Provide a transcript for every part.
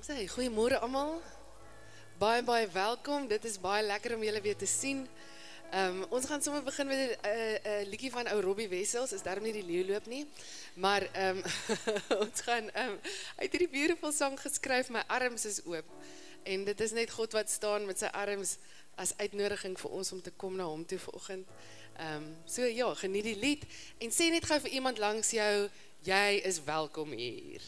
Sê, goeiemôre almal. Baie welkom. Dit is baie lekker om julle weer te sien. Ons gaan sommer begin met 'n liedjie van ou Robbie Wessels. Is daarom nie die leeu loop nie. Maar ons gaan uit hierdie beautiful song geskryf, My arms is oop. En dit is net God wat staan met sy arms as uitnodiging vir ons om te kom na hom toe vanoggend. So ja, geniet die lied en sê net gou vir iemand langs jou, jy is welkom hier.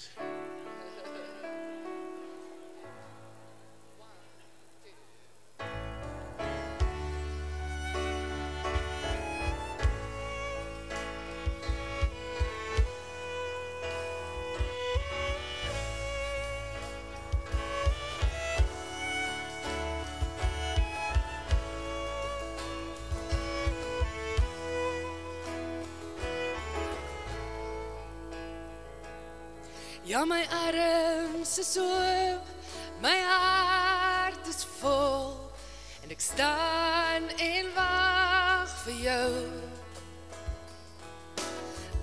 Ja, my arms is oop, my hart is vol, en ek staan en wag vir jou.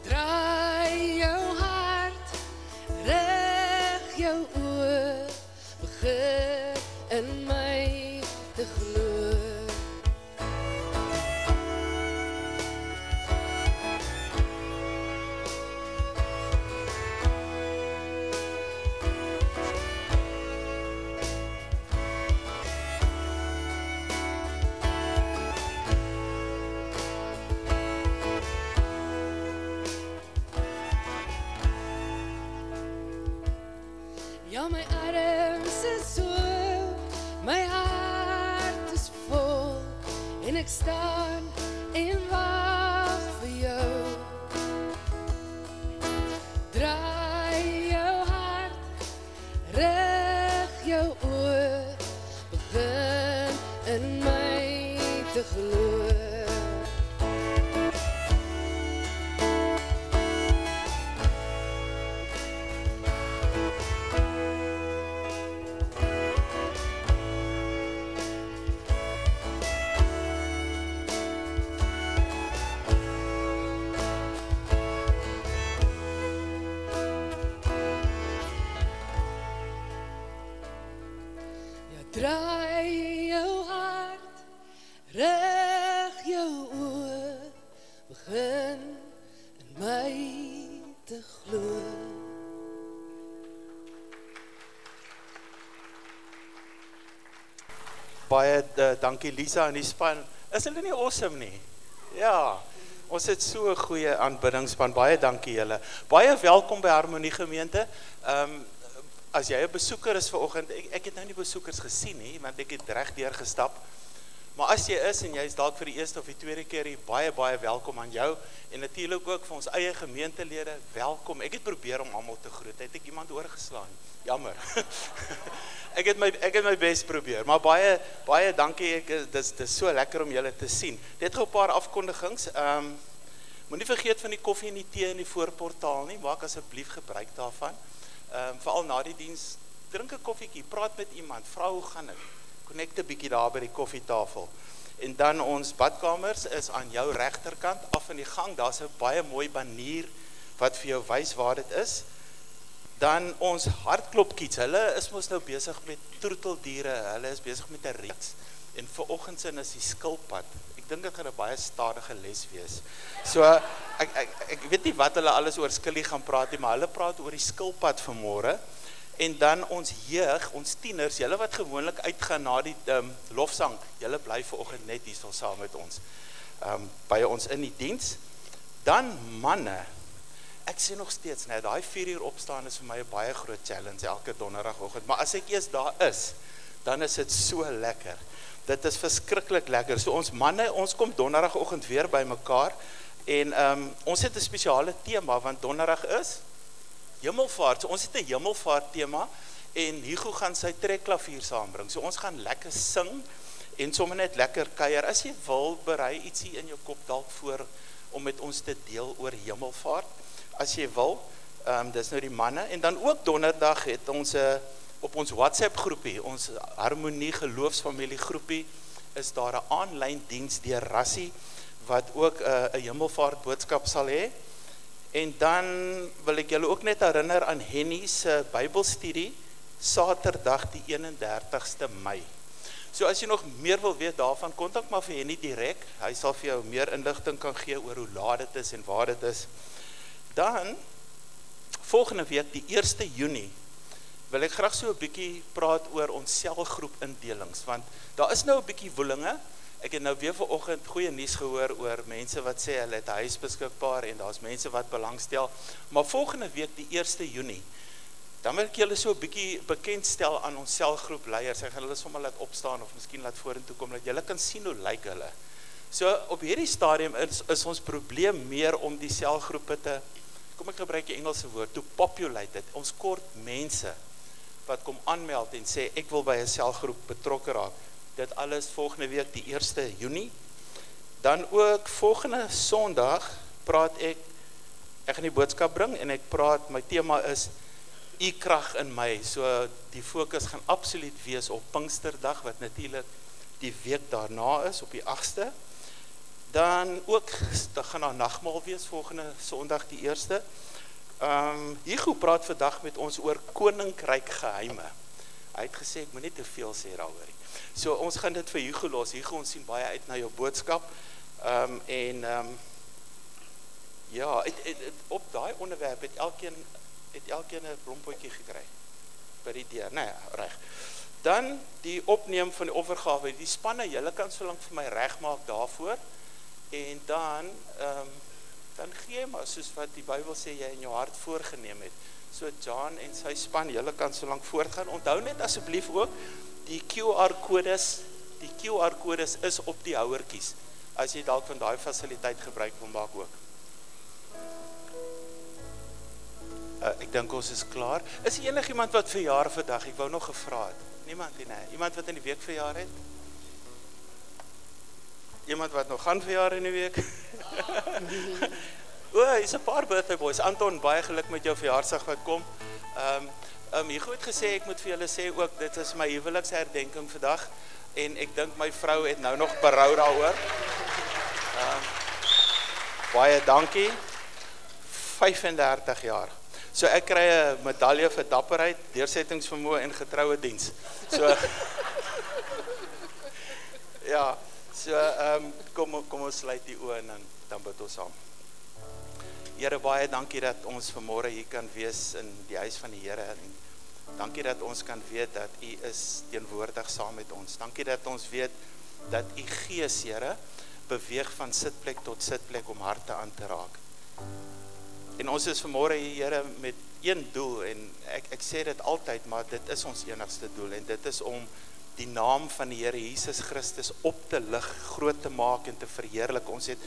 Draai jou hart, rig jou oor, begin in my te glo. Ja, my arms is oop, my hart is vol, en ek staan en wag vir jou. Draai jou hart, rig jou oor, begin in my te glo. Draai jou hart, rig jou oor, begin in my te glo. Baie dankie Lisa en die span. Is hulle nie awesome nie? Ja, ons het so 'n goeie aanbiddingspan. Baie dankie julle. Baie welkom by Harmonie Gemeente. As jy 'n besoeker is vanoggend, ek het nou nie besoekers gesien nie, want ek het reg deur gestap. Maar as jy is en jy is dalk vir die eerste of die tweede keer hier, baie welkom aan jou en natuurlik ook vir ons eie gemeentelede, welkom. Ek het probeer om almal te groet. Het ek iemand oorgeslaan? Jammer. ek het my bes probeer, maar baie dankie. Dis so lekker om julle te sien. Net gou 'n paar afkondigings. Moenie vergeet van die koffie en die tee in die voorportaal nie. Maak asseblief gebruik daarvan. Veral na die diens, drink 'n koffietjie, praat met iemand, vra hoe gaan dit, connect 'n bietjie daar by die koffietafel. En dan ons badkamers is aan jou regterkant, af in die gang, daar's 'n baie mooi banier wat vir jou wys waar dit is. Dan ons hartklopkiets, hulle is mos nou besig met troeteldiere, hulle is besig met 'n reeks. En vanoggend sin is die skilpad. Ek dink dit gaan 'n baie stadige les wees. So ek weet nie wat hulle alles oor skillie gaan praat nie, maar hulle praat oor die skilpad vanmôre. En dan ons jeug, ons tieners, julle wat gewoonlik uitgaan na die lofsang, julle bly vanoggend net hier saam met ons. By ons in die diens. Dan manne. Ek sê nog steeds, nee, daai 4 uur opstaan is vir my 'n baie groot challenge elke donderdagoggend, maar as ek eers daar is, dan is dit so lekker. Dit is verskriklik lekker. So ons manne, ons kom donderdagoggend weer by mekaar en ons het 'n spesiale tema want donderdag is Hemelvaart. So ons het 'n Hemelvaart tema en Hugo gaan sy trekklavier saambring. So ons gaan lekker sing en sommer net lekker kuier. As jy wil, berei ietsie in jou kop dalk voor om met ons te deel oor Hemelvaart. As jy wil, dis nou die manne en dan ook donderdag het ons op ons WhatsApp groepie, ons Harmonie Geloofsfamilie groepie, is daar 'n aanlyn diens deur Rassie wat ook 'n Hemelvaart boodskap sal hê. En dan wil ek julle ook net herinner aan Henny se Bybelstudie Saterdag die 31ste Mei. So as jy nog meer wil weet daarvan, kontak maar vir Henny direk. Hy sal vir jou meer inligting kan gee oor hoe laat dit is en waar dit is. Dan, volgende week, die 1 Junie, wil ek graag so 'n bietjie praat oor ons selgroep indelings, want daar is nou 'n bietjie woelinge. Ek het nou weer vanoggend goeie nuus gehoor oor mense wat sê hulle het 'n huis beskikbaar en daar's mense wat belangstel, maar volgende week die 1 Junie, dan wil ek julle so 'n bietjie bekendstel aan ons selgroep leiers. Ek gaan hulle sommer laat opstaan of miskien laat vorentoe kom dat julle kan sien hoe lyk hulle. So op hierdie stadium is ons probleem meer om die selgroepe te, kom ek gebruik die Engelse woord, to populate it. Ons kort mense wat kom aanmeld en sê ek wil by 'n selgroep betrokke raak. Dit alles volgende week die 1 Junie. Dan ook volgende Sondag praat ek gaan die boodskap bring en ek praat, my tema is U krag in my. So die fokus gaan absoluut wees op Pinksterdag wat natuurlik die week daarna is op die 8ste. Dan ook gaan daar nagmaal wees volgende Sondag die 1ste. Hugo praat vandag met ons oor koninkryk geheime. Hy het gesê ek moet nie te veel sê daaroor nie. So ons gaan dit vir Hugo los. Hugo, ons sien baie uit na jou boodskap. Ja, op daai onderwerp het elkeen 'n blompotjie gekry by die deur. Nee, reg. Dan die opneem van die offergawe. Die spanne, julle kan so lank vir my regmaak daarvoor. En dan gee jy maar soos wat die Bybel sê jy in jou hart voorgenem het. So John en sy span, julle kan so lank voortgaan. Onthou net asseblief ook die QR-kodes is op die houertjies as jy dalk van daai fasiliteit gebruik wil maak ook. Ek dink ons is klaar. Is enigiemand wat verjaar vandag? Ek wou nog gevra het. Niemand nie, nee. Iemand wat in die week verjaar het? Iemand wat nog gaan verjaar in die week? Hier's 'n paar birthday boys. Anton, baie geluk met jou verjaarsdag wat kom. Hugo het gesê ek moet vir julle sê ook dit is my huweliksherdenking vandag en ek dink my vrou het nou nog berou daaroor. Baie dankie. 35 jaar. So ek kry 'n medalje vir dapperheid, deursettingsvermoë en getroue diens. So ja, so kom ons sluit die oë en dan bid ons saam. Here, baie dankie dat ons vanmôre hier kan wees in die huis van die Here en dankie dat ons kan weet dat U is teenwoordig saam met ons. Dankie dat ons weet dat U Gees, Here, beweeg van sitplek tot sitplek om harte aan te raak. En ons is vanmôre hier, Here, met een doel en ek sê dit altyd, maar dit is ons enigste doel en dit is om die naam van die Here Jesus Christus op te lig, groot te maak en te verheerlik. Ons het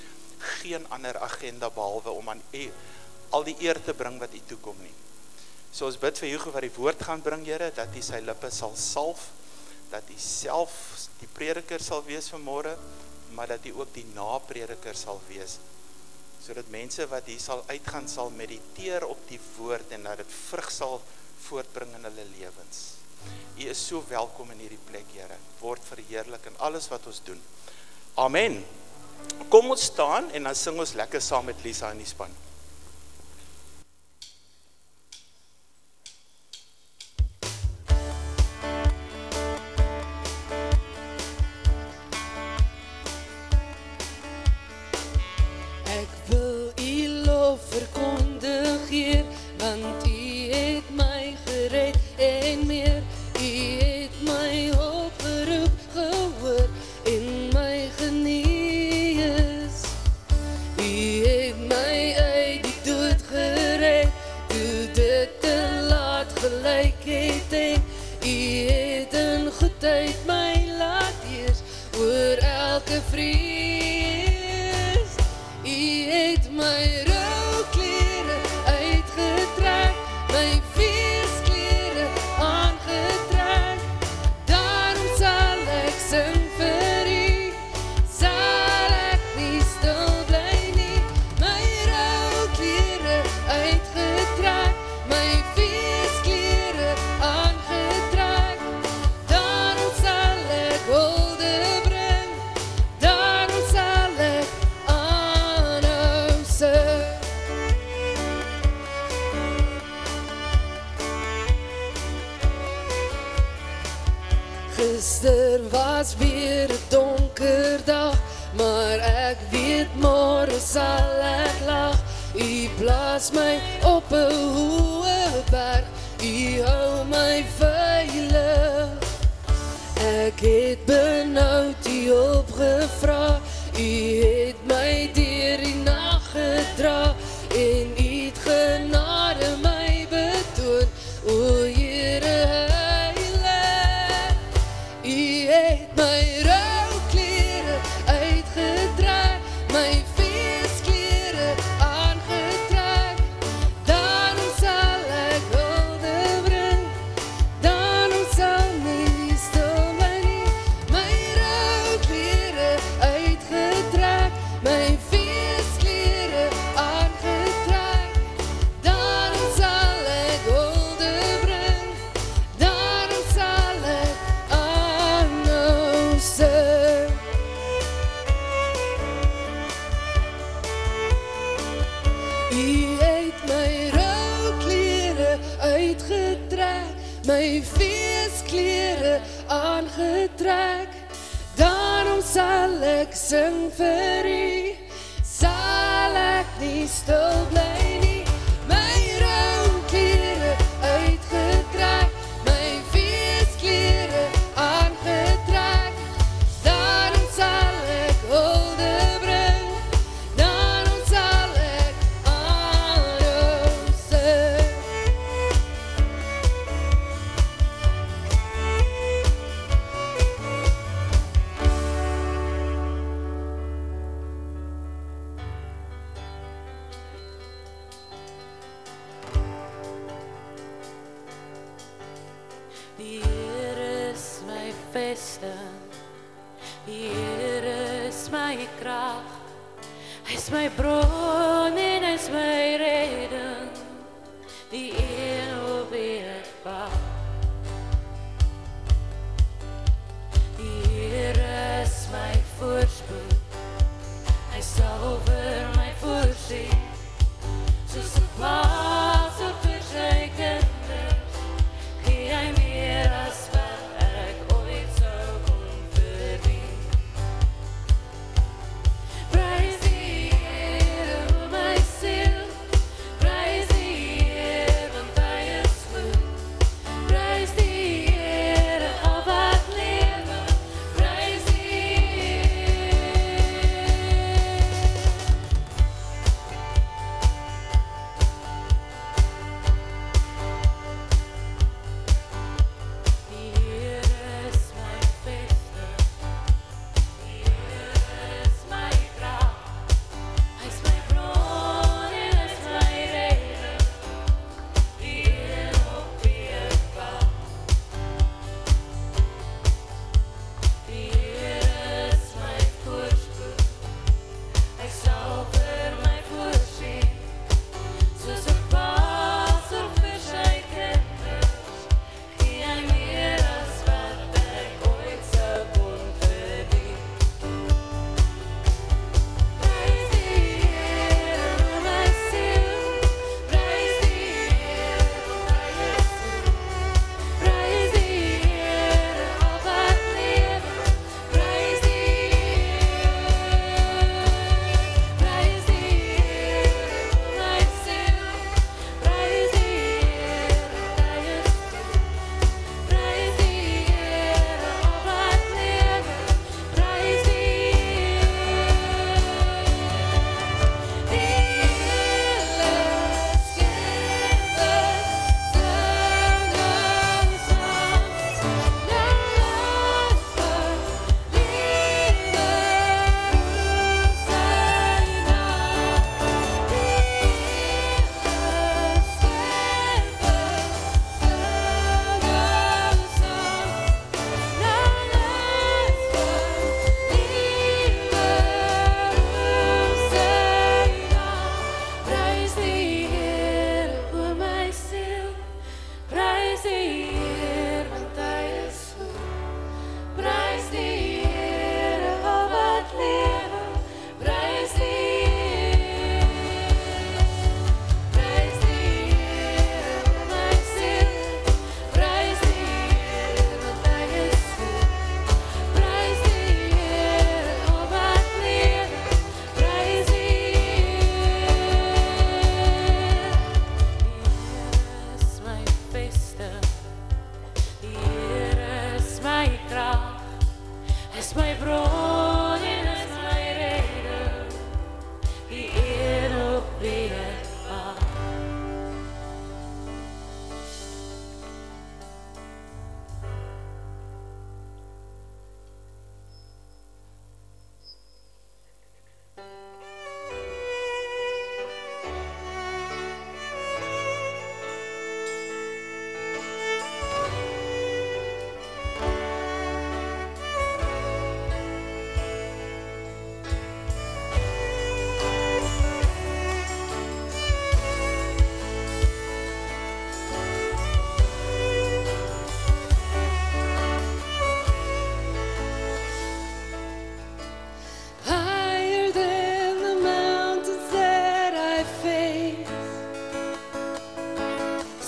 geen ander agenda behalwe om aan U al die eer te bring wat U toekom nie. So ons bid vir Hugo wat die woord gaan bring, Here, dat U sy lippe sal salf, dat U self die prediker sal wees vanmôre, maar dat U ook die naprediker sal wees, sodat mense wat hier sal uitgaan sal mediteer op die woord en dat dit vrug sal voortbring in hulle lewens. U is so welkom in hierdie plek, Here. Word verheerlik in alles wat ons doen. Amen. Kom ons staan en dan sing ons lekker saam met Lisa en die span. Ek wil U lof verkondig, Heer, want U het my gered en meer. U het my opgeroep, gehoor en my genees. U het my Gister was weer 'n donker dag, maar ek weet môre sal ek lag. U plaas my op 'n hoë berg, U hou my veilig. Ek het benoud U opgevra, U het my deur die nag gedra en U het genade my betoon. O Here heilig, U het my rouklere uitgetrek, my feesklere aangetrek. Daarom sal ek hulde bring, daarom sal nie stil bly nie. My rouklere uitgetrek, my feesklere aangetrek. Daarom sal ek hulde bring, daarom sal ek aanhou sing. U het my rouklere uitgetrek, my feesklere aangetrek. Daarom sal ek sing vir U, sal ek nie stil bly nie. My rouklere uitgetrek, my feesklere aangetrek. Daarom sal ek hulde bring, daarom sal ek aanhou sing. Die Here is my vesting, die Here is my krag. Hy is my bron en hy is my redding, die een op wie ek wag. Die Here is my voorspoed, hy sal vir my voorsien, soos 'n vader vir sy kinders, gee hy meer as wat ek ooit sou kon verdien. Prys die Here, o my siel, prys die Here,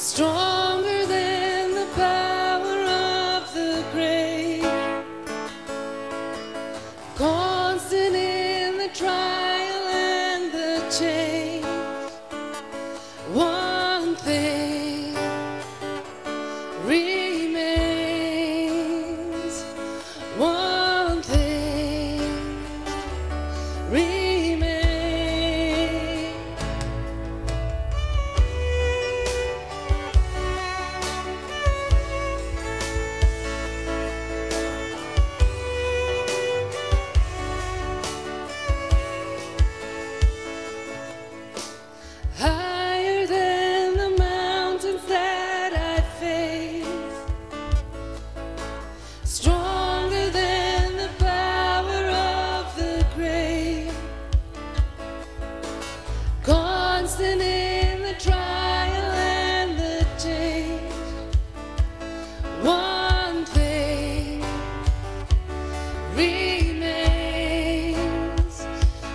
stronger than the power of the grave, constant in the trial and the change. One thing remains, one thing remains. Higher than the mountains that I face, stronger than the power of the grave, constant in the trial and the change. One thing remains.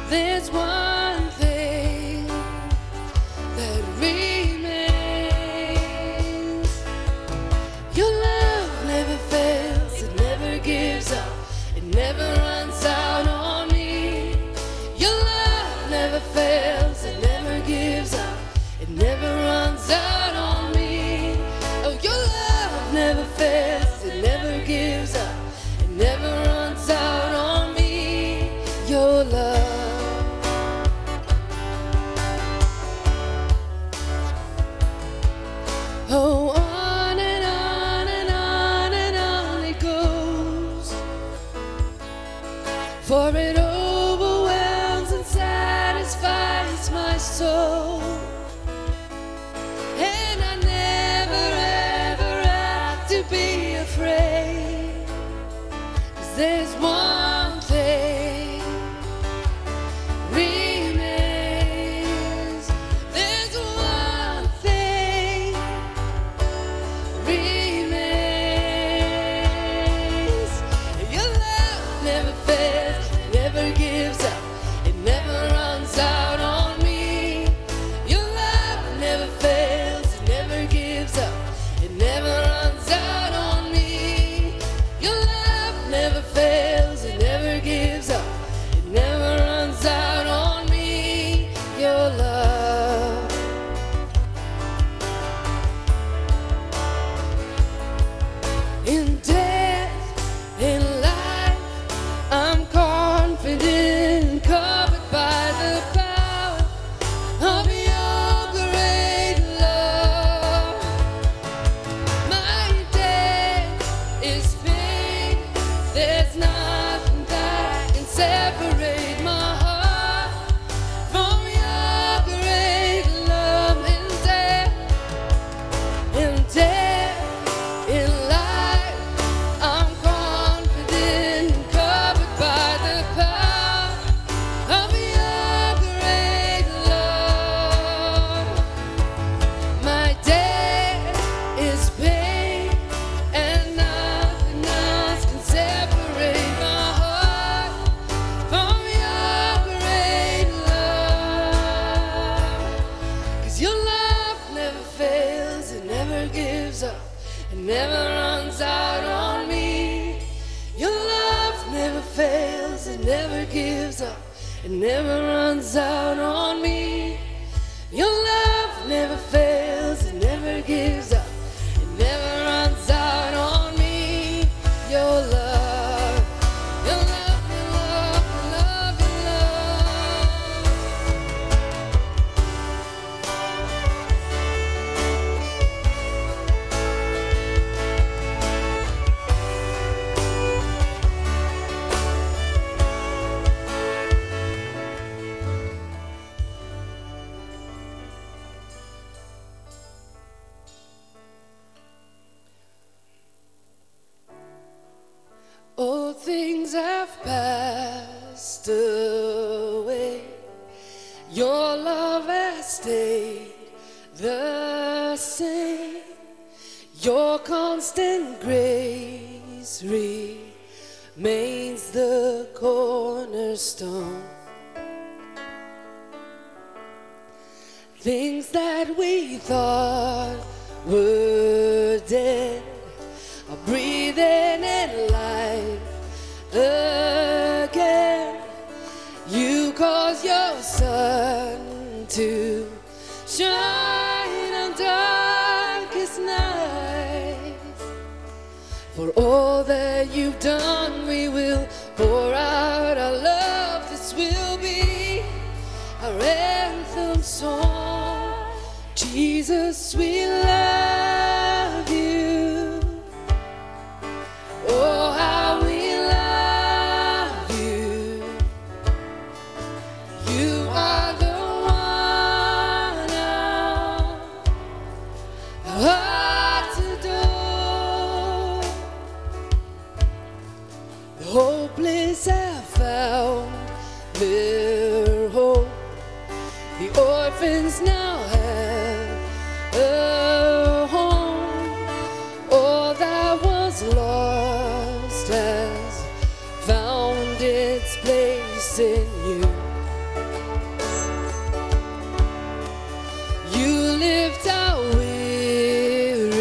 There's one thing that remains. Your love never fails, it never gives up, it never runs out on me. Your love never fails, it never gives up, it never runs out on me. Oh, your love never fails, it never gives up, it never runs out on me. Your love. Oh, on and on and on and on it goes, for it overwhelms and satisfies my soul. And I never ever have to be afraid, 'cause there's one thing remains. There's one thing remains. Your love never fails, it never gives up, it never runs out on me. Your love never fails, it never gives up, it never runs out on me. Your love never fails, it never gives up, it never runs out on me. Your love. In death, in life, I'm confident, covered by the power of your great love. My death is paid, there's nothing that can separate my heart from your great love. In death, in life, I'm confident, covered by the power of your great love. My debt is paid, and nothing else can separate my heart from your great love. 'Cause your love never fails, it never gives up, it never runs out on me. Your love never fails, it never gives up, it never runs out on me. Your love never fails, it never gives up, it never runs out on me. Your love, your love, your love, your love, your love. All things have passed away, your love has stayed the same. Your constant grace remains the cornerstone. Things that we thought were dead are breathing in life again. You caused your sun to shine on darkest nights. For all that you've done, we will pour out our love. This will be our anthem song. Jesus, we love you. Oh, how we love you. You are the one our hearts adore. The hopeless have found their hope. The orphans now have a home. All that was lost has found its place in you. You lift our weary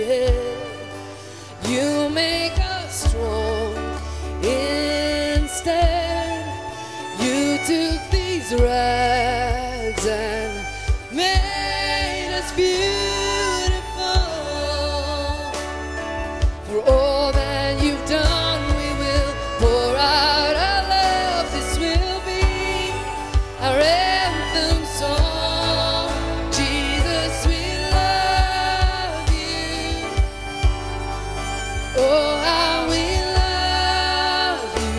head. You make us strong instead. You took these rags and made us beautiful. For all that you've done, we will pour out our love. This will be our anthem song. Jesus, we love you. Oh, how we love you.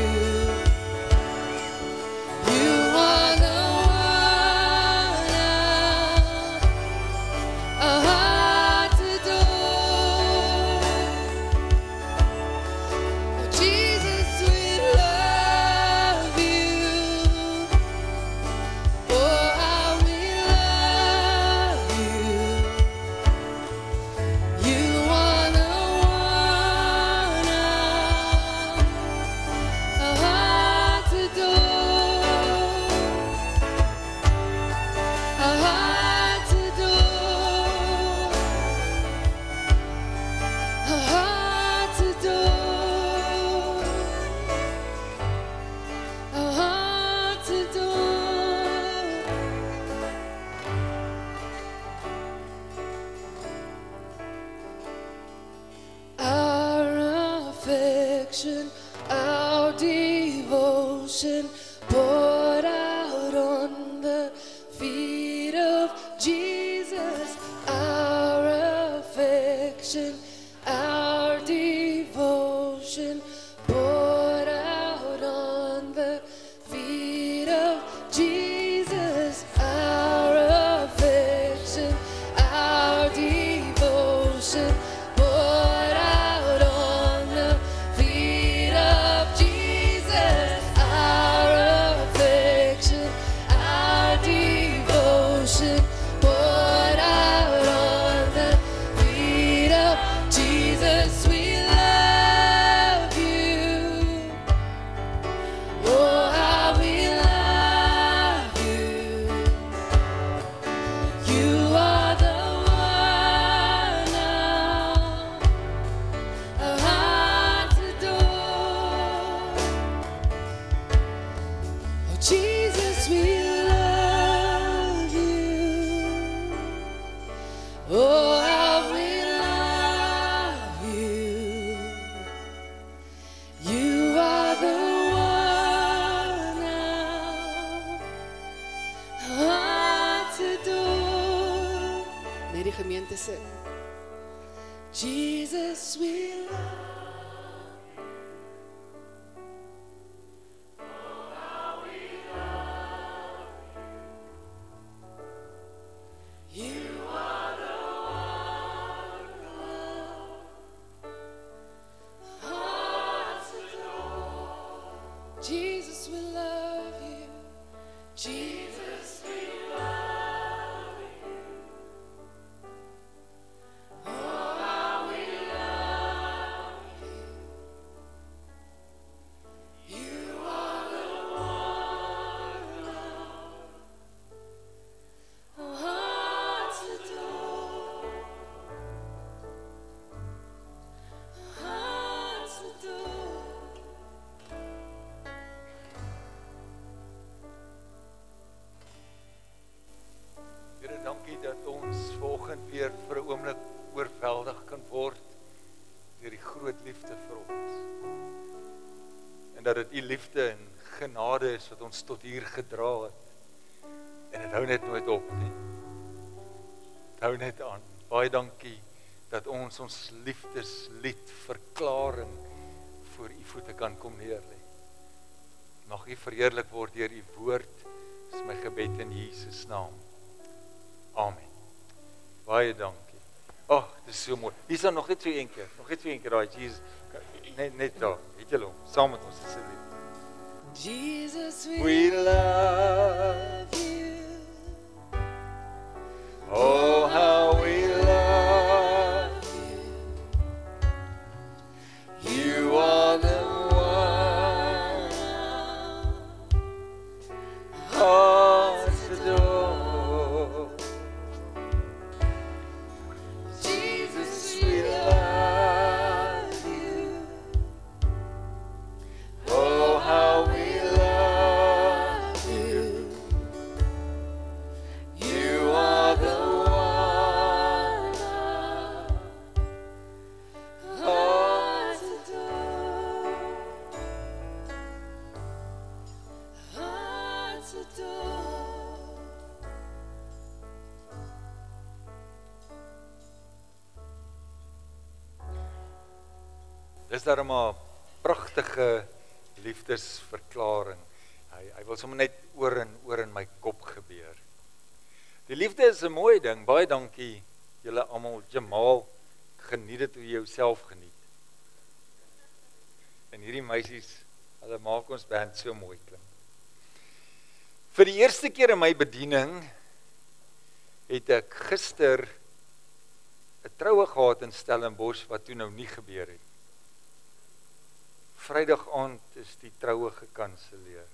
You are the one our hearts adore. Oh, Jesus, we love you. Oh, how we love you. You are the one our hearts adore. Our hearts adore. Our hearts adore. Our hearts adore. Our affection, our devotion poured out on the feet of Jesus. Our affection, our devotion poured out on the feet of Jesus. Our affection, our devotion poured out on the feet of Jesus. Our affection, our devotion poured out on the feet of Jesus. We love you. Oh, how we love you. You are the one our hearts adore. Oh, Jesus, we love you. Oh, how we love you. You are the one our hearts adore. Net die gemeente sing. Jesus, we love you. Are the one hearts adore. Jesus, we love you. Jesus, we love you. Oh, how we love vir 'n oomblik oorweldig kan word deur die groot liefde vir ons. En dat dit U liefde en genade is wat ons tot hier gedra het. En dit hou net nooit op nie. Dit hou net aan. Baie dankie dat ons liefdeslied verklaring voor U voete kan kom neerlê. Mag U verheerlik word deur U woord. Dis my gebed in Jesus naam. Amen. Baie dankie. Ag, dit is so mooi. Dis dan nog net so een keer. Nog net so een keer daai Jesus. Net daar. Het julle hom saam met ons asseblief. Jesus, We love you. Oh, how we love you. You are the one hearts adore. Jesus, we love you. Oh, how we love you. You are the one hearts adore. Hearts adore. Dis daar 'n pragtige liefdesverklaring. Hy wil sommer net oor en oor in my kop gebeur. Die liefde is 'n mooi ding. Baie dankie julle almal. Jamal, geniet dit hoe jy jouself geniet. En hierdie meisies, hulle maak ons band so mooi klink. Vir die eerste keer in my bediening het ek gister 'n troue gehad in Stellenbosch wat toe nou nie gebeur het. Vrydag aand is die troue gekanselleer.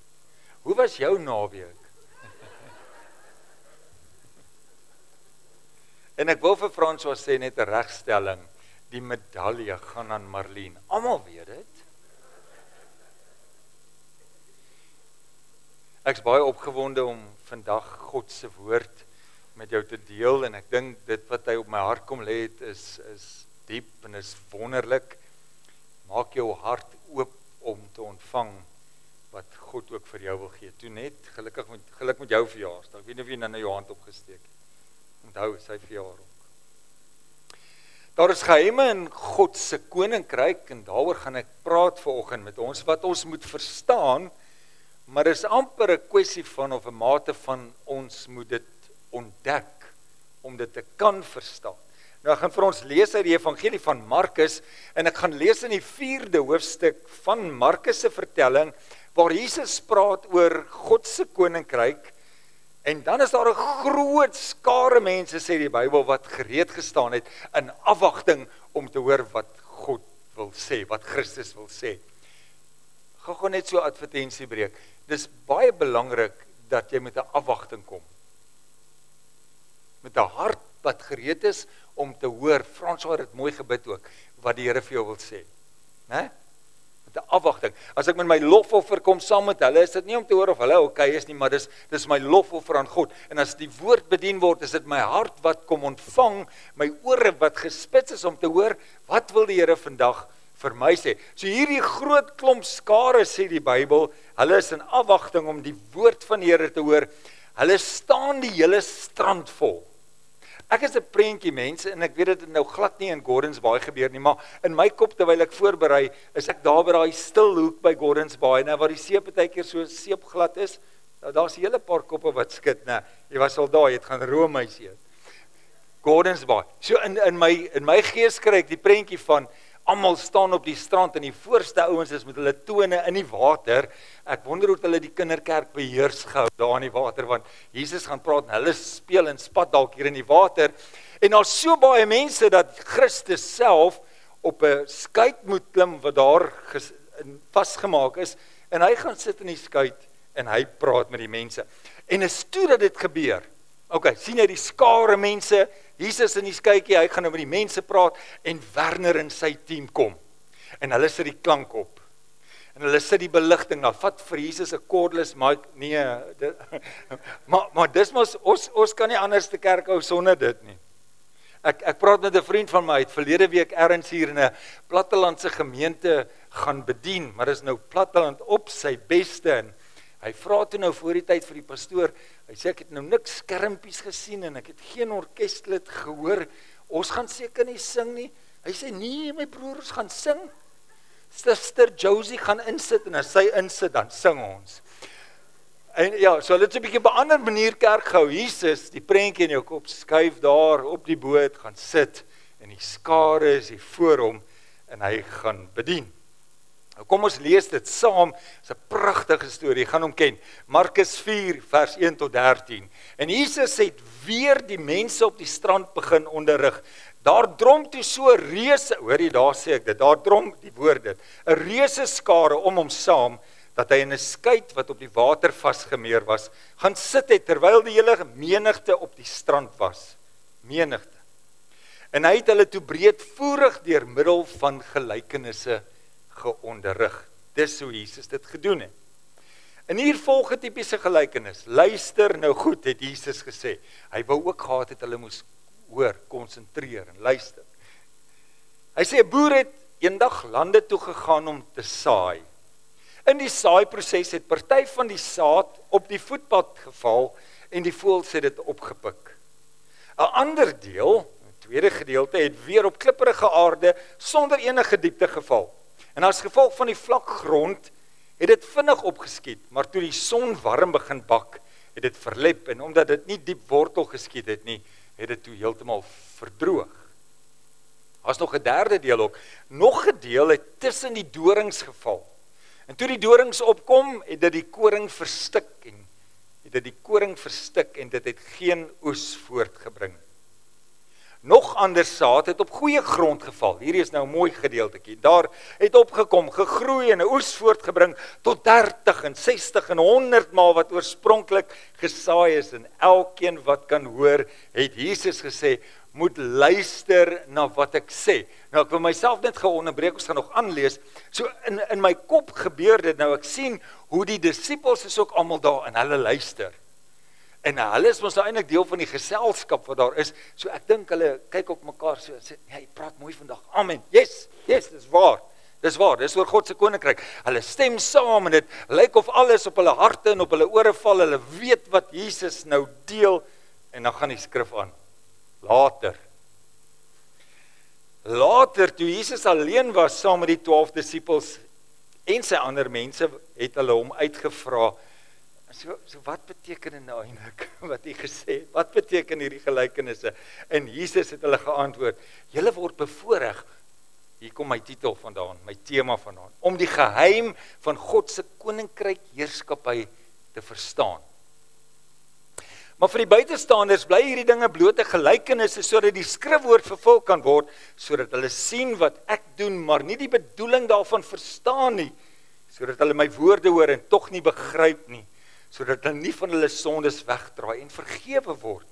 Hoe was jou naweek? En ek wil vir François sê net 'n regstelling. Die medalje gaan aan Marlene. Almal weet dit. Ek's baie opgewonde om vandag God se woord met jou te deel en ek dink dit wat hy op my hart kom lê het is diep en is wonderlik. Maak jou hart oop om te ontvang wat God ook vir jou wil gee. Toe net, geluk met jou verjaarsdag. Ek weet nie of jy nou jou hand opgesteek het. Onthou, sy verjaar ook. Daar is geheime in God se koninkryk en daaroor gaan ek praat vanoggend met ons wat ons moet verstaan, maar dis amper 'n kwessie van of 'n mate van ons moet dit ontdek om dit te kan verstaan. Nou ek gaan vir ons lees uit die evangelie van Markus en ek gaan lees in die 4de hoofstuk van Markus se vertelling waar Jesus praat oor God se koninkryk en dan is daar 'n groot skare mense sê die Bybel wat gereed gestaan het in afwagting om te hoor wat God wil sê, wat Christus wil sê. Gaan net so advertensie breek. Dis baie belangrik dat jy met 'n afwagting kom. Met 'n hart wat gereed is om te hoor, François het dit mooi gebid ook, wat die Here vir jou wil sê. Né? Met 'n afwagting. As ek met my lofoffer kom saam met hulle, is dit nie om te hoor of hulle okay is nie, maar dis my lofoffer aan God. En as die woord bedien word, is dit my hart wat kom ontvang, my ore wat gespits is om te hoor, wat wil die Here vandag vir my sê. So hierdie groot klomp skare sê die Bybel, hulle is in afwagting om die woord van die Here te hoor. Hulle staan die hele strand vol. Ek is 'n prentjie mens en ek weet dit het nou glad nie in Gordons Bay gebeur nie, maar in my kop terwyl ek voorberei, is ek daar by daai stil hoek by Gordons Bay, nou waar die see partykeer so seepglad is. Nou daar's 'n hele paar koppe wat skud, né? Jy was al daar, jy het gaan roomys eet. Gordons Bay. So in my gees kry ek die prentjie van almal staan op die strand en die voorste ouens is met hulle tone in die water. Ek wonder hoe hulle die kinderkerk beheers gehou daar in die water, want Jesus gaan praat en hulle speel en spat dalk hier in die water. En daar's so baie mense dat Christus self op 'n skuit moet klim wat daar vasgemaak is en hy gaan sit in die skuit en hy praat met die mense. En is toe dat dit gebeur. Okay, sien jy die skare mense, Jesus in die skuitjie, hy gaan nou met die mense praat en Werner en sy team kom. En hulle sit die klank op. En hulle sit die beligting, nou vat vir Jesus 'n cordless mic, nee, maar dis mos, ons kan nie anders te kerk hou sonder dit nie. Ek praat met 'n vriend van my, hy het verlede week ergens hier in 'n plattelandse gemeente gaan bedien, maar is nou platteland op sy beste, en hy vra toe nou voor die tyd vir die pastoor, hy sê ek het nou niks skermpies gesien, en ek het geen orkeslid gehoor, ons gaan seker nie sing nie. Hy sê, nee my broer, ons gaan sing. Suster Josie gaan insit, en as sy insit, dan sing ons. En ja, so hulle het so 'n bietjie op 'n ander manier kerk gehou. Jesus, die prentjie in jou kop, skuif daar op die boot, gaan sit, en die skare is hier voor hom, en hy gaan bedien. Nou kom ons lees dit saam, is 'n pragtige storie, jy gaan hom ken. Markus 4 vers 1 tot 13. En Jesus het weer die mense op die strand begin onderrig. Daar drom toe so 'n reuse, hoor jy, daar sê ek dit, daar drom die woord dit, 'n reuse skare om hom saam, dat hy in 'n skuit wat op die water vasgemeer was, gaan sit het, terwyl die hele menigte op die strand was. Menigte. En hy het hulle toe breedvoerig deur middel van gelykenisse geonderrig. Dis hoe Jesus dit gedoen het. En hier volg 'n tipiese gelykenis. Luister nou goed, het Jesus gesê. Hy wou ook gehad het hulle moes hoor, konsentreer en luister. Hy sê 'n boer het eendag lande toe gegaan om te saai. In die saaiproses het party van die saad op die voetpad geval en die voëls het dit opgepik. 'n Ander deel, 'n tweede gedeelte, het weer op klipprige aarde sonder enige diepte geval. En as gevolg van die vlak grond het dit vinnig opgeskiet, maar toe die son warm begin bak, het dit verlep, en omdat dit nie diep wortel geskiet het nie, het dit toe heeltemal verdroog. Daar's nog 'n derde deel ook. Nog 'n deel het tussen die dorings geval. En toe die dorings opkom, het dit die koring verstik, en dit het geen oes voortgebring. Nog ander saad het op goeie grond geval. Hierdie is nou 'n mooi gedeeltetjie. Daar het opgekom, gegroei en 'n oes voortgebring tot 30 en 60 en 100 maal wat oorspronklik gesaai is. En elkeen wat kan hoor, het Jesus gesê, moet luister na wat ek sê. Nou ek wil myself net gou onderbreek, ons gaan nog aanlees. So in my kop gebeur dit nou, ek sien hoe die disippels is ook almal daar en hulle luister. En hulle is ons nou eintlik deel van die geselskap wat daar is. So ek dink hulle kyk op mekaar so en sê, ja, jy praat mooi vandag. Amen. Yes, dis waar. Dis waar, dis oor God se koninkryk. Hulle stem saam en dit lyk of alles op hulle harte en op hulle ore val. Hulle weet wat Jesus nou deel en dan gaan die skrif aan. Later, toe Jesus alleen was saam met die 12 disippels en sy ander mense, het hulle hom uitgevra, so wat beteken dit nou eintlik, wat hy gesê het? Wat beteken hierdie gelykenisse? En Jesus het hulle geantwoord, julle word bevoorreg, hier kom my titel vandaan, my tema vandaan, om die geheim van God se koninkryk heerskappy te verstaan. Maar vir die buitestanders bly hierdie dinge blote gelykenisse sodat die skrifwoord vervul kan word, sodat hulle sien wat ek doen, maar nie die bedoeling daarvan verstaan nie, sodat hulle my woorde hoor en tog nie begryp nie, sodat hulle nie van hulle sondes wegdraai en vergewe word.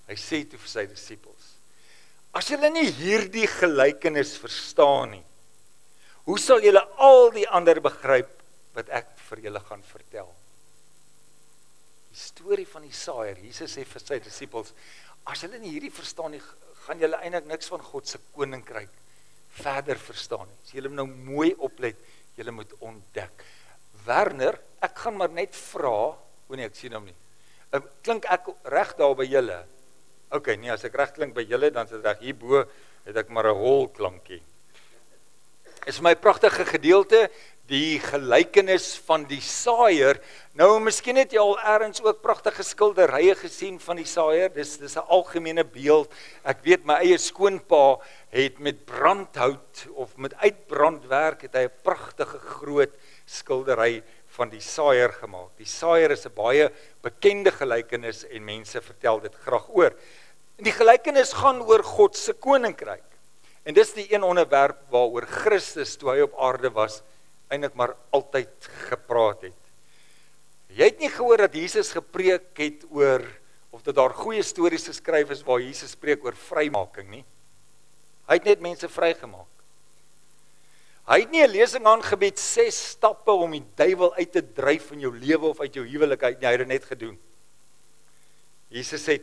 Hy sê toe vir sy disippels, as julle nie hierdie gelykenis verstaan nie, hoe sal julle al die ander begryp wat ek vir julle gaan vertel? Die storie van die saaier, Jesus sê vir sy disippels, as julle nie hierdie verstaan nie, gaan julle eintlik niks van God se koninkryk verder verstaan nie. So julle moet nou mooi oplet, julle moet ontdek. Werner, ek gaan maar net vra, nee, ek sien hom nie. Klink ek reg daar by julle? Ok, nee, as ek reg klink by julle, dan is dit reg. Hierbo het ek maar 'n hol klankie. Is my pragtige gedeelte, die gelykenis van die saaier. Nou, miskien het jy al ergens ook pragtige skilderye gesien van die saaier. Dis 'n algemene beeld. Ek weet my eie skoonpa het met brandhout of met uitbrandwerk het hy 'n pragtige groot skildery van die saaier gemaak. Die saaier is 'n baie bekende gelykenis en mense vertel dit graag oor. En die gelykenis gaan oor God se koninkryk. En dis die een onderwerp waaroor Christus toe hy op aarde was eintlik maar altyd gepraat het. Jy het nie gehoor dat Jesus gepreek het oor, of dat daar goeie stories geskryf is waar Jesus spreek oor vrymaking nie. Hy het net mense vrygemaak. Hy het nie 'n lesing aangebied 6 stappe om die duiwel uit te dryf in jou lewe of uit jou huwelik uit nie, hy het dit net gedoen. Jesus het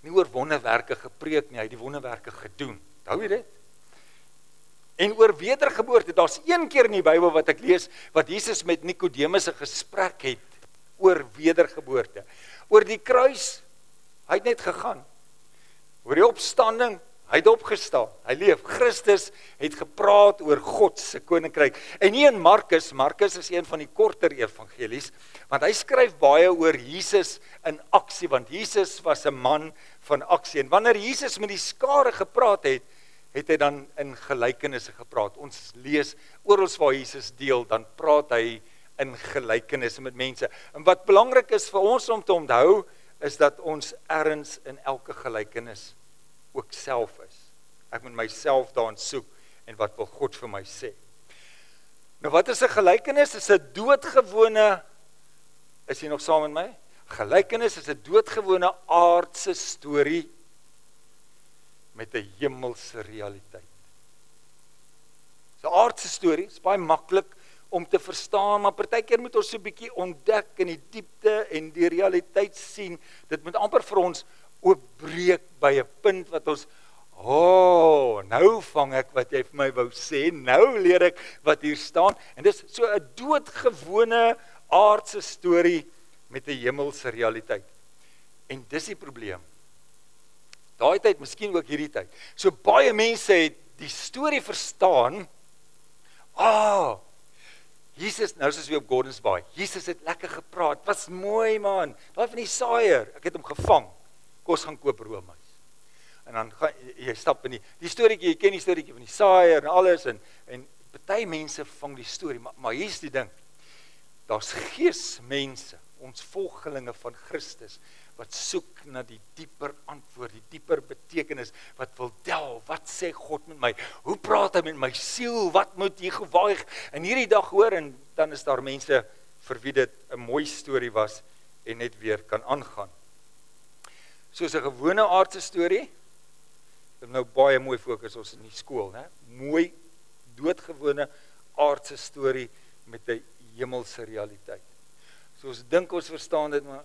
nie oor wonderwerke gepreek nie, hy het die wonderwerke gedoen. Hou jy dit? En oor wedergeboorte, daar's een keer in die Bybel wat ek lees, wat Jesus met Nikodemus 'n gesprek het, oor wedergeboorte. Oor die kruis, hy het net gegaan. Oor die opstanding, hy het opgestaan, hy leef. Christus het gepraat oor God se koninkryk. En nie in Markus is een van die korter evangelies, want hy skryf baie oor Jesus in aksie, want Jesus was 'n man van aksie. En wanneer Jesus met die skare gepraat het, het hy dan in gelykenisse gepraat. Ons lees oral waar Jesus deel, dan praat hy in gelykenisse met mense. En wat belangrik is vir ons om te onthou, is dat ons ergens in elke gelykenis ook self is. Ek moet myself daarin soek, en wat wil God vir my sê? Nou wat is 'n gelykenis? Is 'n doodgewone, is jy nog saam met my? Gelykenis is 'n doodgewone aardse storie, met 'n hemelse realiteit. So 'n aardse storie, is baie maklik om te verstaan, maar partykeer moet ons so 'n bietjie ontdek in die diepte en die realiteit sien. Dit moet amper vir ons oopbreek by 'n punt wat ons, nou vang ek wat jy vir my wou sê, nou leer ek wat hier staan. En dis so 'n doodgewone aardse storie met 'n hemelse realiteit. En dis die probleem. Daai tyd, miskien ook hierdie tyd. So baie mense het die storie verstaan. Jesus, nou soos we op Gordons Bay. Jesus het lekker gepraat. Was mooi man. Daai van die saaier, ek het hom gevang. Kos gaan koop roomys. En dan gaan jy stap in die storieetjie, jy ken die storieetjie van die saaier en alles en party mense vang die storie, maar hier's die ding. Daar's geesmense, ons volgelinge van Christus, wat soek na die dieper antwoord, die dieper betekenis, wat wil delf, wat sê God met my, hoe praat hy met my siel, wat moet Jehovah in hierdie dag hoor, en dan is daar mense vir wie dit 'n mooi storie was, en net weer kan aangaan. Soos 'n gewone aardse storie, ek nou baie mooi fokus ons in die skool, né? Mooi, doodgewone aardse storie, met 'n hemelse realiteit. So ons dink ons verstaan dit, maar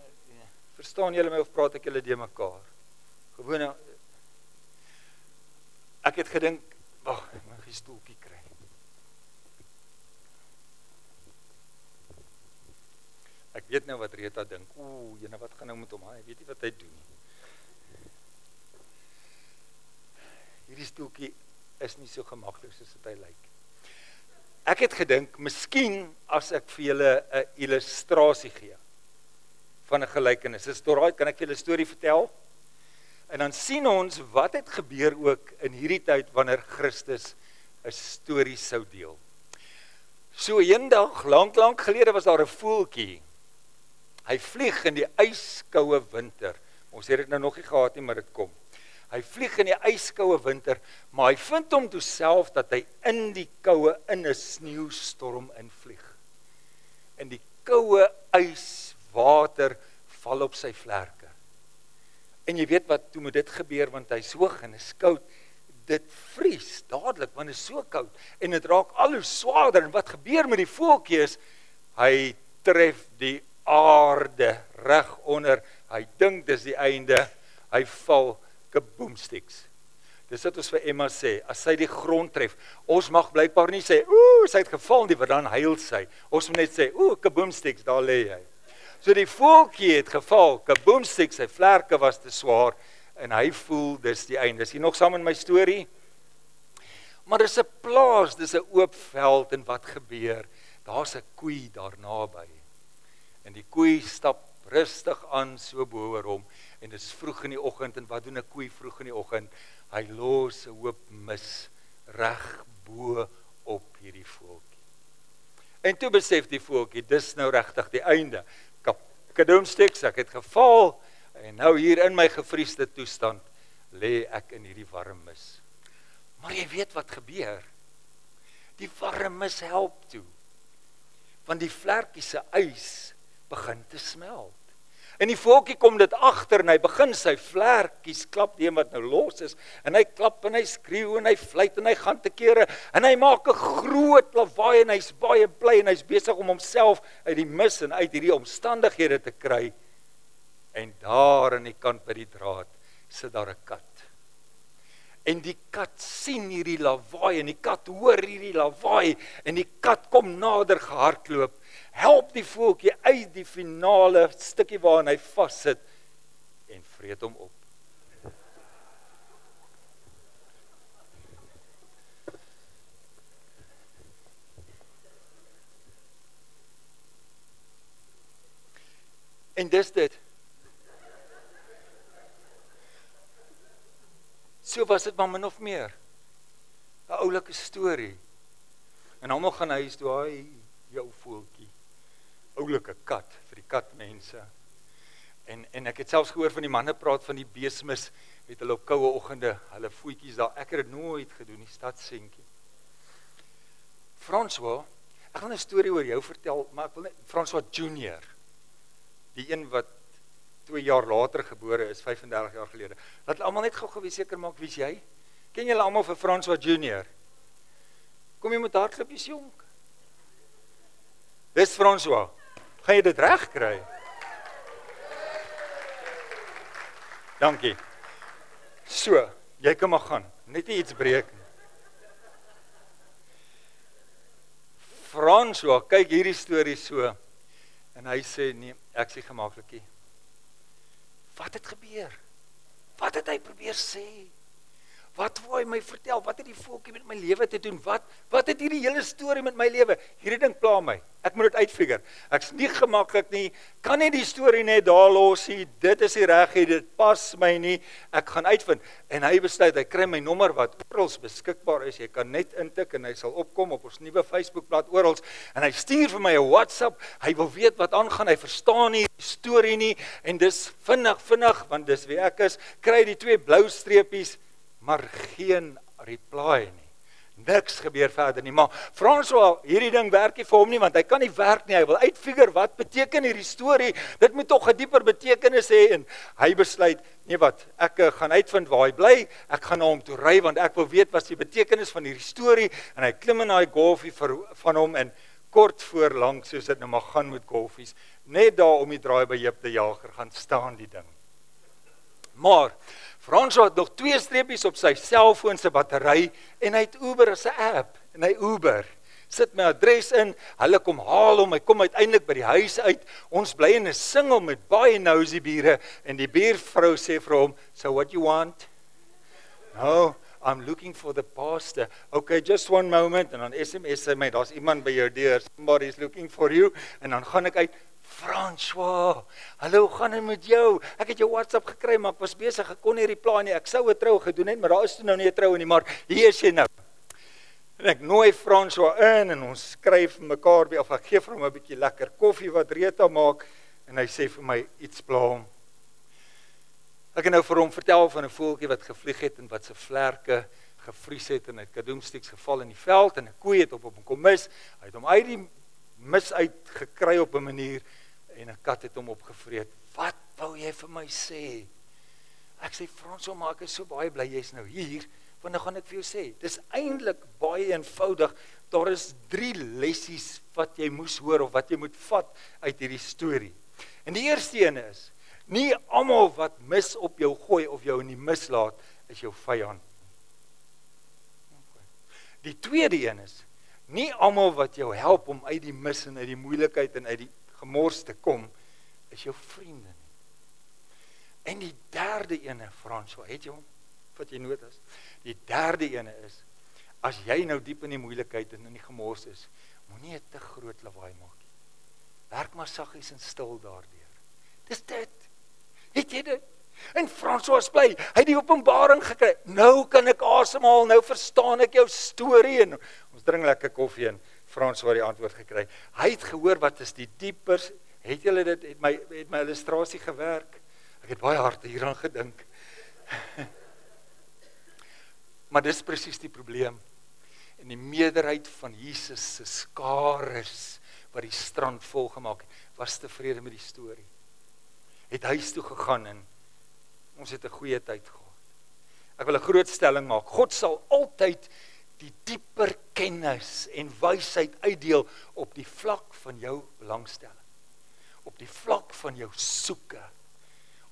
verstaan julle my of praat ek julle de mekaar? Gewone, ek het gedink, ek moet 'n stoeltjie kry. Ek weet nou wat Rita dink, jene wat gaan nou met hom, ek weet nie wat hy doen nie. Hierdie stoeltjie is nie so gemaklik soos dit hy lyk. Ek het gedink, miskien as ek vir julle 'n illustrasie gee van 'n gelykenis. Is dit alright, kan ek vir julle 'n storie vertel? En dan sien ons wat het gebeur ook in hierdie tyd wanneer Christus 'n storie sou deel. So eendag, lank gelede was daar 'n voeltjie. Hy vlieg in die yskoue winter. Ons het dit nou nog nie gehad nie, maar dit kom. Hy vlieg in die yskoue winter, maar hy vind hom toe self dat hy in die koue in 'n sneeustorm invlieg. En die koue yswater val op sy vlerke. En jy weet wat, toe moet dit gebeur, want hy is hoog en is koud. Dit vries dadelik, want dit is so koud. En dit raak al hoe swaarder. En wat gebeur met die voeltjie is, hy tref die aarde reg onder. Hy dink dis die einde. Hy val kaboomstiks. Dis wat ons vir Emma sê, as sy die grond tref, ons mag blykbaar nie sê, sy het geval nie, want dan huil sy. Ons moet net sê, kaboomstiks, daar lê hy. So die voeltjie het geval, kaboomstiks, sy vlerke was te swaar, en hy voel, dis die einde. Is jy nog saam in my storie? Maar dis 'n plaas, dis 'n oop veld, en wat gebeur? Daar's 'n koei daar naby. En die koei stap rustig aan, so bo oor hom, en dis vroeg in die oggend, en wat doen 'n koei vroeg in die oggend? Hy los 'n hoop mis reg bo op hierdie voeltjie. En toe besef die voeltjie, dis nou regtig die einde. Kaboomstiks, ek het geval, en nou hier in my gevriesde toestand, lê ek in hierdie warm mis. Maar jy weet wat gebeur? Die warm mis help toe, want die vlerkie se ys begin te smelt. En die voeltjie kom dit agter, en hy begin sy vlerkies klap, die een wat nou los is, en hy klap, en hy skreeu, en hy fluit, en hy gaan te kere, en hy maak 'n groot lawaai, en hy's baie bly, en hy's besig om homself uit die mis, en uit hierdie omstandighede te kry. En daar aan die kant by die draad, sit daar 'n kat. En die kat sien hierdie lawaai, en die kat hoor hierdie lawaai, en die kat kom nader gehardloop, help die voeltjie uit die finale stukkie waarin hy vassit, en vreet hom op. En dis dit. So was dit maar min of meer 'n oulike storie. En almal gaan huis toe, "Ai, jou voeltjie." Oulike kat vir die katmense. En ek het selfs gehoor van die manne praat van die beesmis met hulle op koue oggende, hulle voetjies daar. Ek het dit nooit gedoen, die stadsentjie. François, ek gaan 'n storie oor jou vertel, maar ek wil net François Junior, die een wat 2 jaar later gebore is, 35 jaar gelede. Laat almal net gou gewees seker maak, wie's jy? Ken julle almal vir François Junior? Kom jy met hardlopies jonk? Dis François. Gaan jy dit reg kry? Dankie. So, jy kan maar gaan. Net nie iets breek nie. François, kyk hierdie storie so. En hy sê, nee, ek sê gemaklikie. Wat het gebeur? Wat het hy probeer sê? Wat wou hy my vertel? Wat het die voeltjie met my lewe te doen? Wat het hierdie hele storie met my lewe? Hierdie ding pla my. Ek moet dit uitfigure. Ek's nie gemaklik nie. Kan nie die storie net daar los nie. Dit is nie reg nie. Dit pas my nie. Ek gaan uitvind. En hy besluit, hy kry my nommer wat oral beskikbaar is. Jy kan net intik en hy sal opkom op ons nuwe Facebookblad oral. En hy stuur vir my 'n WhatsApp. Hy wil weet wat aangaan. Hy verstaan nie die storie nie. En dis vinnig, want dis wie ek is. Kry die 2 blou streepies, maar geen reply nie. Niks gebeur verder nie, maar François, hierdie ding werk nie vir hom nie, want hy kan nie werk nie, hy wil uitfigure wat beteken hierdie storie, dit moet tog 'n dieper betekenis hê, en hy besluit, nee wat, ek gaan uitvind waar hy bly, ek gaan na hom toe ry, want ek wil weet wat die betekenis van hierdie storie, en hy klim in daai golfie van hom, en kort voor lank, soos dit nou maar gaan met golfies, net daar om die draai by Jip de Jager, gaan staan die ding. Maar François het nog 2 streepies op sy selfoon se battery en hy het Uber as 'n app en hy Uber. Sit my adres in, hulle kom haal hom, hy kom uiteindelik by die huis uit. Ons bly in 'n singel met baie nosy bure en die buurvrou sê vir hom, "So what you want?" "No, I'm looking for the pastor." "Okay, just one moment." En dan SMS hy my, "Daar's iemand by jou deur. Somebody's looking for you." En dan gaan ek uit, "François, hallo, hoe gaan dit met jou? Ek het jou WhatsApp gekry, maar ek was besig, ek kon nie reply nie. Ek sou 'n trou gedoen het, maar daar is toe nou nie 'n troue nie, maar hier is jy nou." En ek nooi François in en ons skryf mekaar by, of ek gee vir hom 'n bietjie lekker koffie wat Rita maak en hy sê vir my iets pla hom. Ek het nou vir hom vertel van 'n voeltjie wat gevlieg het en wat se vlerke gevries het en hy het kadoemstieks geval in die veld en 'n koei het op hom kom mis. Hy het hom uit die mis uit gekry op 'n manier en 'n kat het hom opgevreet. "Wat wou jy vir my sê?" Ek sê, "François, maar ek is so baie bly jy's nou hier, want nou gaan ek vir jou sê, dis eintlik baie eenvoudig, daar is 3 lessies wat jy moes hoor, of wat jy moet vat uit hierdie storie. En die eerste een is, nie almal wat mis op jou gooi, of jou in die mis laat, is jou vyand. Die tweede een is, nie almal wat jou help om uit die mis en uit die moeilikheid en uit die gemors te kom, is jou vriende nie. En die derde ene, François, het jy hom, wat jy notas? Die derde ene is, as jy nou diep in die moeilikheid en in die gemors is, moenie 'n te groot lawaai maak nie. Werk maar saggies en stil daardeur. Dis dit. Het jy dit? En François bly, hy het die openbaring gekry. Nou kan ek asemhaal, nou verstaan ek jou storie. En ons drink lekker koffie en François die antwoord gekry. Hy het gehoor wat is die diepers. Het julle dit, het my illustrasie gewerk? Ek het baie hard hieraan gedink. Maar dis presies die probleem. En die meerderheid van Jesus se skares wat die strand volgemaak het, was tevrede met die storie. Het huis toe gegaan en ons het 'n goeie tyd gehad. Ek wil 'n groot stelling maak. God sal altyd die dieper kennis en wysheid uitdeel op die vlak van jou belangstelling. Op die vlak van jou soeke.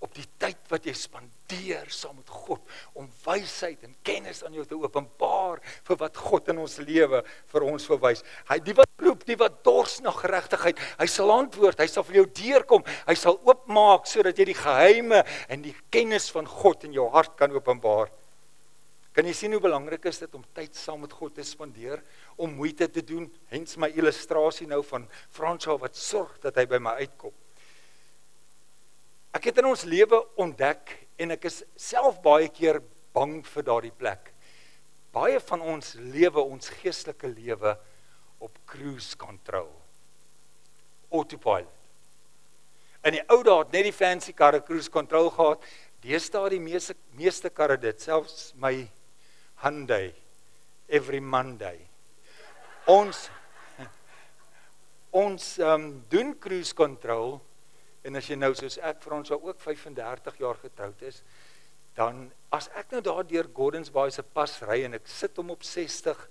op die tyd wat jy spandeer saam met God, om wysheid en kennis aan jou te openbaar vir wat God in ons lewe vir ons verwys. Hy die wat roep, die wat dors na geregtigheid, hy sal antwoord, hy sal vir jou deurkom, hy sal oopmaak sodat jy die geheime en die kennis van God in jou hart kan openbaar. Kan jy sien hoe belangrik is dit om tyd saam met God te spandeer, om moeite te doen? Hens my illustrasie nou van Fransjo wat sorg dat hy by my uitkom. Ek het in ons lewe ontdek en ek is self baie keer bang vir daardie plek. Baie van ons lewe, ons geestelike lewe op cruise control. Autopilot. In die ou dae het net die fancy karre cruise control gehad. Deesdae die meeste karre dit, selfs my Hyundai, every Monday. Ons doen cruise control, en as jy nou soos ek, Frans, wat ook 35 jaar getroud is, dan, as ek nou daar deur Gordons Bay se pas ry, en ek sit hom op 60,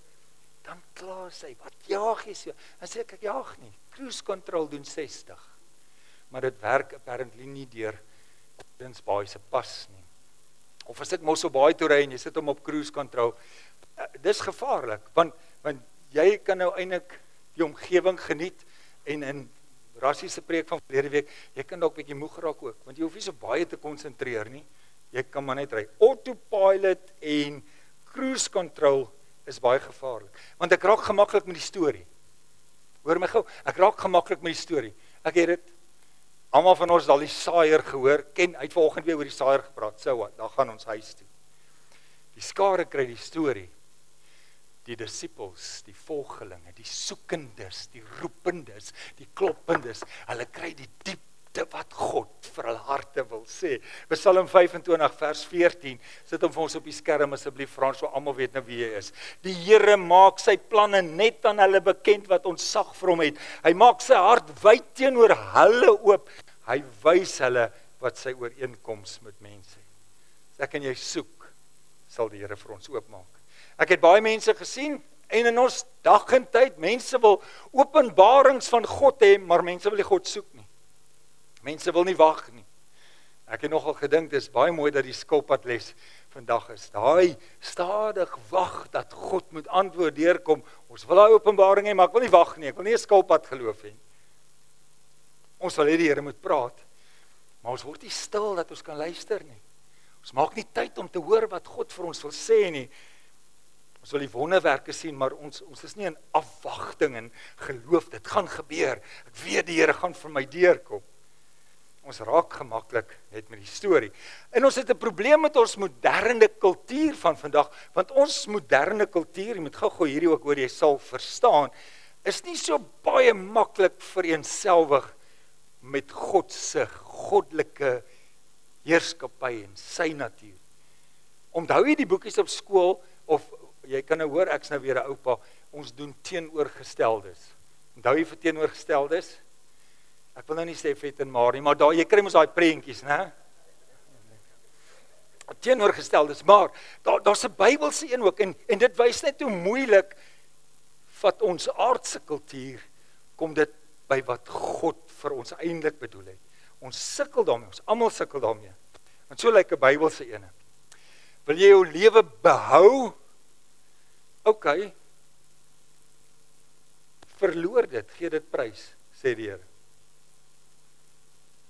dan klaar sy, wat jaag jy so? Dan sê ek jaag nie, cruise control doen 60, maar dit werk apparently nie deur Gordons Bay se pas nie. Of as ek Mossel Bay toe ry en jy sit hom op cruise control, dis gevaarlik, want jy kan nou eintlik die omgewing geniet, en in Rassie se preek van verlede week, jy kan dalk bietjie moeg raak ook, want jy hoef nie so baie te konsentreer nie, jy kan maar net ry. Autopilot en cruise control is baie gevaarlik, want ek raak gemaklik met die storie. Hoor my gou, ek raak gemaklik met die storie. Ek het dit, almal van ons het al die saaier gehoor, ken uit vanoggend weer oor die saaier gepraat, so wat, dan gaan ons huis toe. Die skare kry die storie, die disippels, die volgelinge, die soekendes, die roependes, die kloppendes, hulle kry die diepte wat God vir hulle harte wil sê. Psalm 25 vers 14, sit hom vir ons op die skerm asseblief, Frans, so almal weet nou wie hy is. Die Here maak sy planne net aan hulle bekend wat ontzag vir hom het. Hy maak sy hart wyd teenoor hulle oop. Hy wys hulle wat sy ooreenkoms met mense het. As ek en jy soek, sal die Here vir ons oopmaak. Ek het baie mense gesien, en in ons dag en tyd, mense wil openbarings van God hê, maar mense wil nie God soek nie. Mense wil nie wag nie. Ek het nogal gedink, dit is baie mooi dat die skilpadles vandag is. Daai stadig wag dat God moet antwoord deurkom. Ons wil daai openbaring hê, maar ek wil nie wag nie. Ek wil nie 'n skilpad geloof hê. Ons wil hê die Here moet praat, maar ons word nie stil dat ons kan luister nie. Ons maak nie tyd om te hoor wat God vir ons wil sê nie. Ons wil die wonderwerke sien, maar ons is nie in afwagting en geloof, dit gaan gebeur. Ek weet die Here gaan vir my deurkom. Ons raak gemaklik net met die storie. En ons het 'n probleem met ons moderne kultuur van vandag, want ons moderne kultuur, jy moet gou hierdie ook hoor, jy sal verstaan, is nie so baie maklik vereenselwig met God se goddelike heerskappy en sy natuur. Onthou jy die boekies op skool, of jy kan nou hoor, ek's nou weer 'n oupa, ons doen teenoorgesteldes. Onthou jy vir teenoorgesteldes? Ek wil nou nie sê vet en maar nie, maar daar, jy kry mos daai prentjies, né? Teenoorgesteldes, maar daar's 'n Bybelse een ook, en dit wys net hoe moeilik vat ons aardse kultuur, kom dit by wat God vir ons eintlik bedoel het. Ons sukkel daarmee, ons almal sukkel daarmee. Want so lyk 'n Bybelse ene. Wil jy jou lewe behou? OK. Verloor dit, gee dit prys, sê die Here.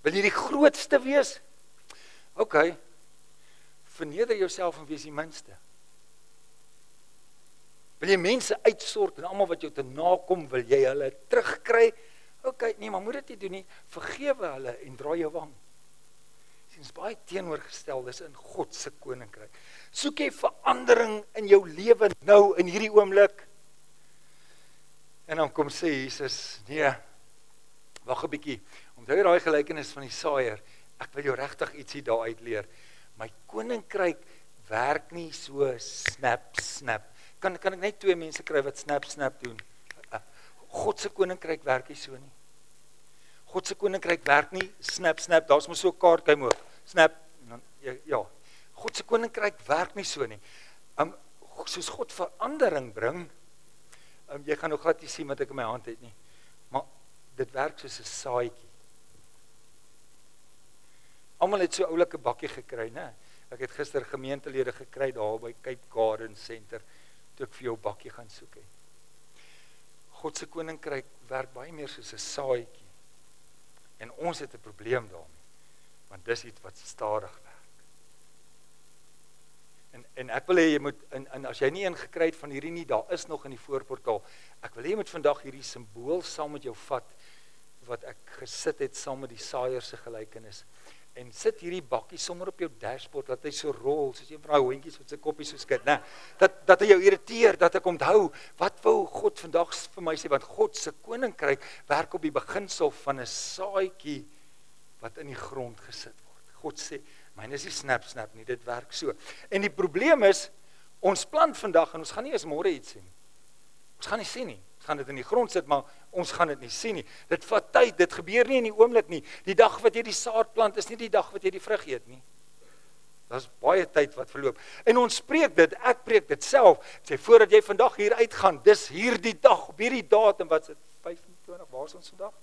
Wil jy die grootste wees? OK. Verneder jouself en wees die minste. Wil jy mense uitsort en almal wat jou te nakom, wil jy hulle terugkry? OK, nee, maar moet dit nie doen nie. Vergewe hulle en draai jou wang. Ons baie teenoorgesteldes in God se koninkryk. Soek jy verandering in jou lewe nou in hierdie oomblik? En dan kom sê Jesus, nee, wag 'n bietjie. Onthou jy daai gelykenis van die saaier? Ek wil jou regtig ietsie daar uit leer. My koninkryk werk nie so snap. Kan ek net 2 mense kry wat snap doen? God se koninkryk werk nie so nie. God se koninkryk werk nie snap, daar's mos so 'n kaart, kyk maar, snap, ja. God se koninkryk werk nie so nie. Soos God verandering bring, jy gaan nog glad nie sien wat ek in my hand het nie, maar dit werk soos 'n saadjie. Almal het so 'n oulike bakkie gekry, né? Ek het gister gemeentelede gekry daar by Cape Garden Center, toe ek vir jou bakkie gaan soek het. God se koninkryk werk baie meer soos 'n saadjie. En ons het 'n probleem daarmee, want dis iets wat stadig werk. En ek wil hê jy moet, en as jy nie ingekry het van hierdie nie, daar is nog in die voorportaal, ek wil hê jy moet vandag hierdie simbool saam met jou vat, wat ek gesit het saam met die saaier se gelykenis, en sit hierdie bakkie sommer op jou dashboard, dat hy so rol, soos een van die hondjies wat sy koppie so skud, né? Dat hy jou irriteer, dat ek onthou, wat wou God vandag vir my sê, want God se koninkryk werk op die beginsel van 'n saadjie, wat in die grond gesit word. God sê, myne is nie snap nie, dit werk so. En die probleem is, ons plant vandag, en ons gaan nie eens môre iets sien. Ons gaan nie sien nie. Ons gaan dit in die grond sit, maar ons gaan dit nie sien nie. Dit vat tyd, dit gebeur nie in die oomblik nie. Die dag wat jy die saad plant, is nie die dag wat jy die vrug eet nie. Daar's baie tyd wat verloop. En ons spreek dit, ek preek dit self, sê, voordat jy vandag hier uitgaan, dis hierdie dag, op hierdie datum, wat is dit, 25, waar is ons vandag?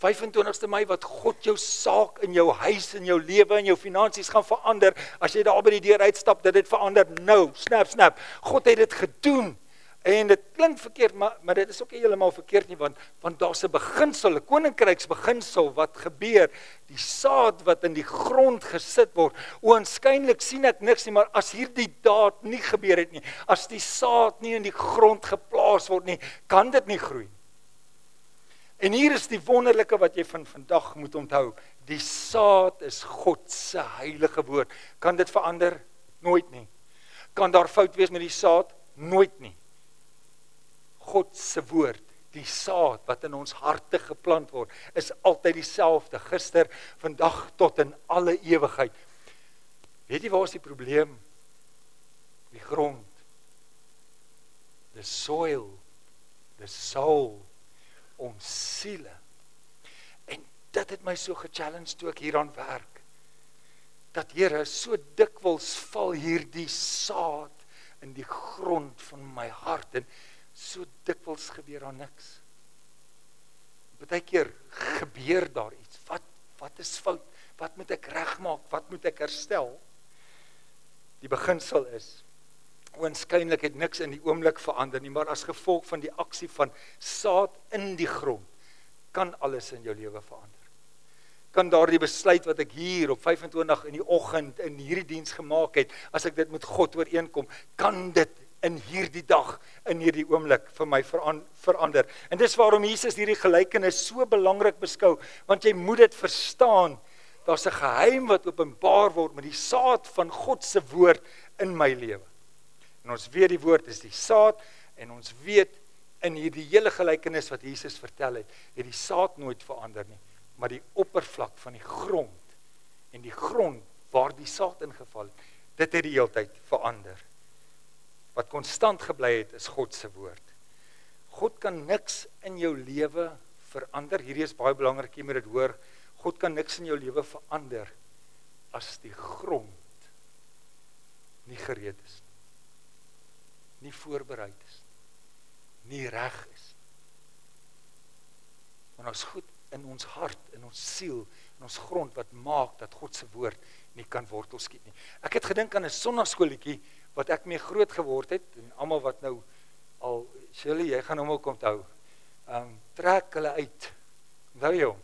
25ste Mei, wat God jou saak in jou huis, in jou lewe, in jou finansies gaan verander, as jy daar by die deur uitstap, dat dit verander, nou, snap, God het dit gedoen, en dit klink verkeerd, maar dit is ook nie helemaal verkeerd nie, want daar's 'n beginsel, 'n koninkryksbeginsel wat gebeur, die saad wat in die grond gesit word, oënskynlik sien ek niks nie, maar as hierdie daad nie gebeur het nie, as die saad nie in die grond geplaas word nie, kan dit nie groei. En hier is die wonderlike wat jy van vandag moet onthou, die saad is God se heilige woord. Kan dit verander? Nooit nie. Kan daar fout wees met die saad? Nooit nie. God se woord, die saad wat in ons harte geplant word, is altyd dieselfde, gister, vandag tot in alle ewigheid. Weet jy waar is die probleem? Die grond, the soil, the soul, ons siele. En dit het my so gechallenged toe ek hieraan werk. Dat Here, so dikwels val hierdie saad in die grond van my hart, en so dikwels gebeur daar niks. Partykeer gebeur daar iets. Wat is fout? Wat moet ek regmaak? Wat moet ek herstel? Die beginsel is, oënskynlik het niks in die oomblik verander nie, maar as gevolg van die aksie van saad in die grond, kan alles in jou lewe verander. Kan daardie besluit wat ek hier op 25 in die oggend in hierdie diens gemaak het, as ek dit met God ooreenkom, kan dit in hierdie dag, in hierdie oomblik vir my verander. En dis waarom Jesus hierdie gelykenis so belangrik beskou, want jy moet dit verstaan, daar's 'n geheim wat openbaar word met die saad van God se woord in my lewe. En ons weet die woord is die saad, en ons weet in hierdie hele gelykenis wat Jesus vertel het die saad nooit verander nie, maar die oppervlak van die grond, en die grond waar die saad ingeval het, dit het die heeltyd verander. Wat konstant gebly het, is God se woord. God kan niks in jou lewe verander, hierdie is baie belangrik, jy moet dit hoor, God kan niks in jou lewe verander, as die grond nie gereed is, nie voorbereid is, nie reg is. Maar ons goed in ons hart, in ons siel, in ons grond, wat maak dat God se woord nie kan wortel skiet nie. Ek het gedink aan 'n sonnaskoolletjie, wat ek mee groot geword het, en almal wat nou al, Shirley, jy gaan hom ook onthou, trek hulle uit, onthou jy hom?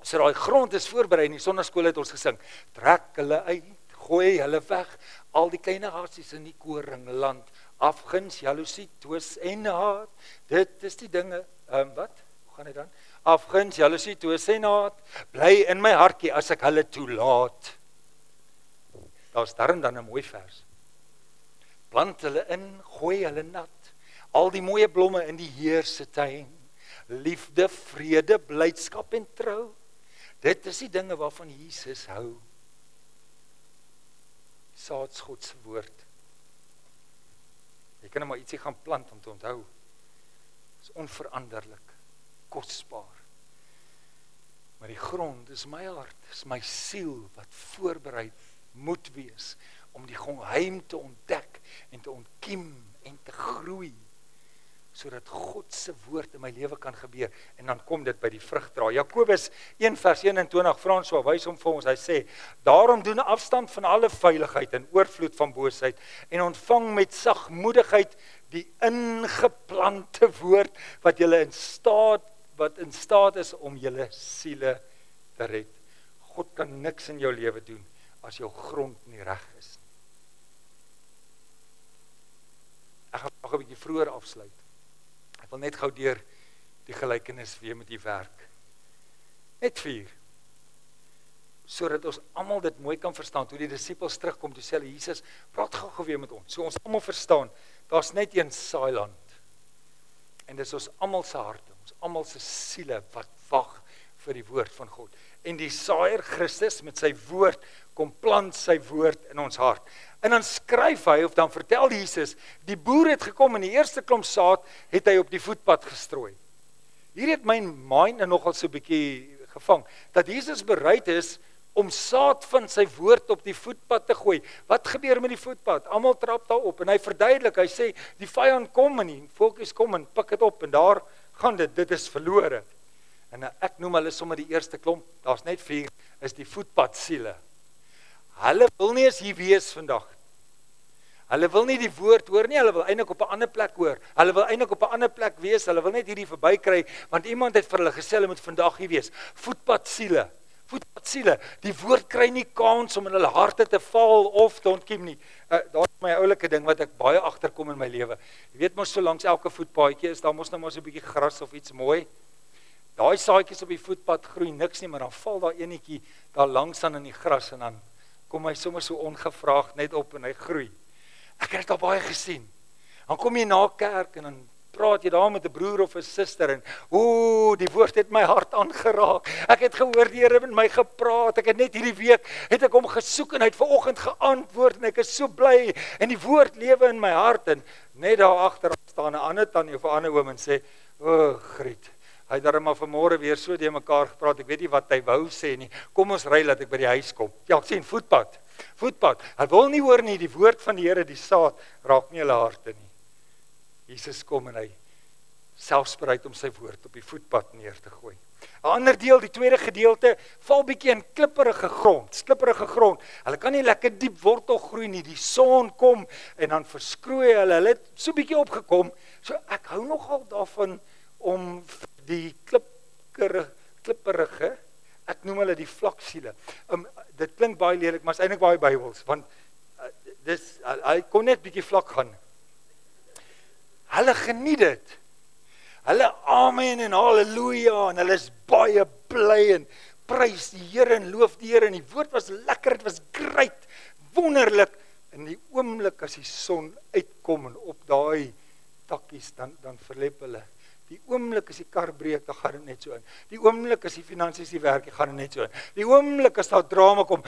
So daai grond is voorberei, in die sonnaskool het ons gesing, trek hulle uit, gooi hulle weg, al die kleine hartsies in die koringland, afguns, jaloesie, twis en haat, dit is die dinge, wat? Hoe gaan dit dan? Afguns, jaloesie, twis en haat, bly in my hartjie as ek hulle toelaat. Daar is daarom dan 'n mooi vers. Plant hulle in, gooi hulle nat, al die mooie blomme in die Heer se tuin, liefde, vrede, blydskap en trou, dit is die dinge waarvan Jesus hou. Saad God se woord. Jy kan maar ietsie gaan plant om te onthou. Dit is onveranderlik, kosbaar. Maar die grond is my hart, is my siel wat voorberei moet wees om die geheim te ontdek en te ontkiem en te groei. sodat God se woord in my lewe kan gebeur, en dan kom dit by die vrug dra. Jakobus 1 vers 21, François wys hom vir ons, hy sê, daarom doen afstand van alle vuiligheid en oorvloed van boosheid, en ontvang met sagmoedigheid die ingeplante woord, wat in staat is om julle siele te red. God kan niks in jou lewe doen, as jou grond nie reg is. Ek gaan nog 'n bietjie vroeër afsluit. Ek wil net gou deur die gelykenis weer met u werk. Net 4. Sodat ons almal dit mooi kan verstaan. Toe die disippels terugkom, toe sê hulle, Jesus, praat gou weer met ons. So ons almal verstaan, daar's net een saailand. En dis ons almal se harte, ons almal se siele wat wag vir die woord van God. En die saaier Christus met sy woord kom plant sy woord in ons hart. En dan skryf hy, of dan vertel Jesus, die boer het gekom en die eerste klomp saad het hy op die voetpad gestrooi. Hier het my mind nogal so 'n bietjie gevang, dat Jesus bereid is om saad van sy woord op die voetpad te gooi. Wat gebeur met die voetpad? Almal trap daarop en hy verduidelik, hy sê, die vyand kom en die volkies kom en pik dit op en daar gaan dit is verlore. En ek noem hulle sommer die eerste klomp, daar's net 4, is die voetpadsiele. Hulle wil nie eens hier wees vandag. Hulle wil nie die woord hoor nie, hulle wil eintlik op 'n ander plek hoor. Hulle wil eintlik op 'n ander plek wees, hulle wil net hierdie verbykry, want iemand het vir hulle gesê, hulle moet vandag hier wees. Voetpadsiele, die woord kry nie kans om in hulle harte te val of te ontkiem nie. Daar is my oulike ding wat ek baie agterkom in my lewe. Jy weet mos, so langs elke voetpaadjie is daar mos nou maar so 'n bietjie gras of iets mooi. Daai saadjies op die voetpad groei niks nie, maar dan val daar enetjie daar langs aan in die gras en dan kom hy sommer so ongevraagd net op en hy groei. Ek het dit al baie gesien. Dan kom jy na kerk en dan praat jy daar met 'n broer of 'n suster en die woord het my hart aangeraak. Ek het gehoor die Here met my gepraat. Ek het net hierdie week het ek hom gesoek en hy het vanoggend geantwoord en ek is so bly en die woord lewe in my hart en net daar agter staan 'n ander tannie of 'n ander oom en sê, Griet, hy het darem maar vanmôre weer so die mekaar gepraat. Ek weet nie wat hy wou sê nie. Kom ons ry dat ek by die huis kom. Ja, ek sien voetpad. Hy wil nie hoor nie, die woord van die Here, die saad, raak nie hulle harte nie. Jesus kom en hy selfs bereid om sy woord op die voetpad neer te gooi. 'n Ander deel, die tweede gedeelte, val bietjie in klipperige grond. Hulle kan nie lekker diep wortel groei nie. Die son kom en dan verskroei hulle. Hulle het so bietjie opgekom. So ek hou nogal daarvan om die klipperige, ek noem hulle die vlaksiele. Dit klink baie lelik, maar is eintlik baie Bybels, want hy kon net bietjie vlak gaan. Hulle geniet dit. Hulle amen en halleluja en hulle is baie bly en prys die Here en loof die Here en die woord was lekker, dit was great, wonderlik. In die oomblik as die son uitkom en op daai takkies dan verlep hulle. Die oomblik as die kar breek, dan gaan dit net so in. Die oomblik as die finansies nie werk, gaan dit net so in. Die oomblik as daar drama kom,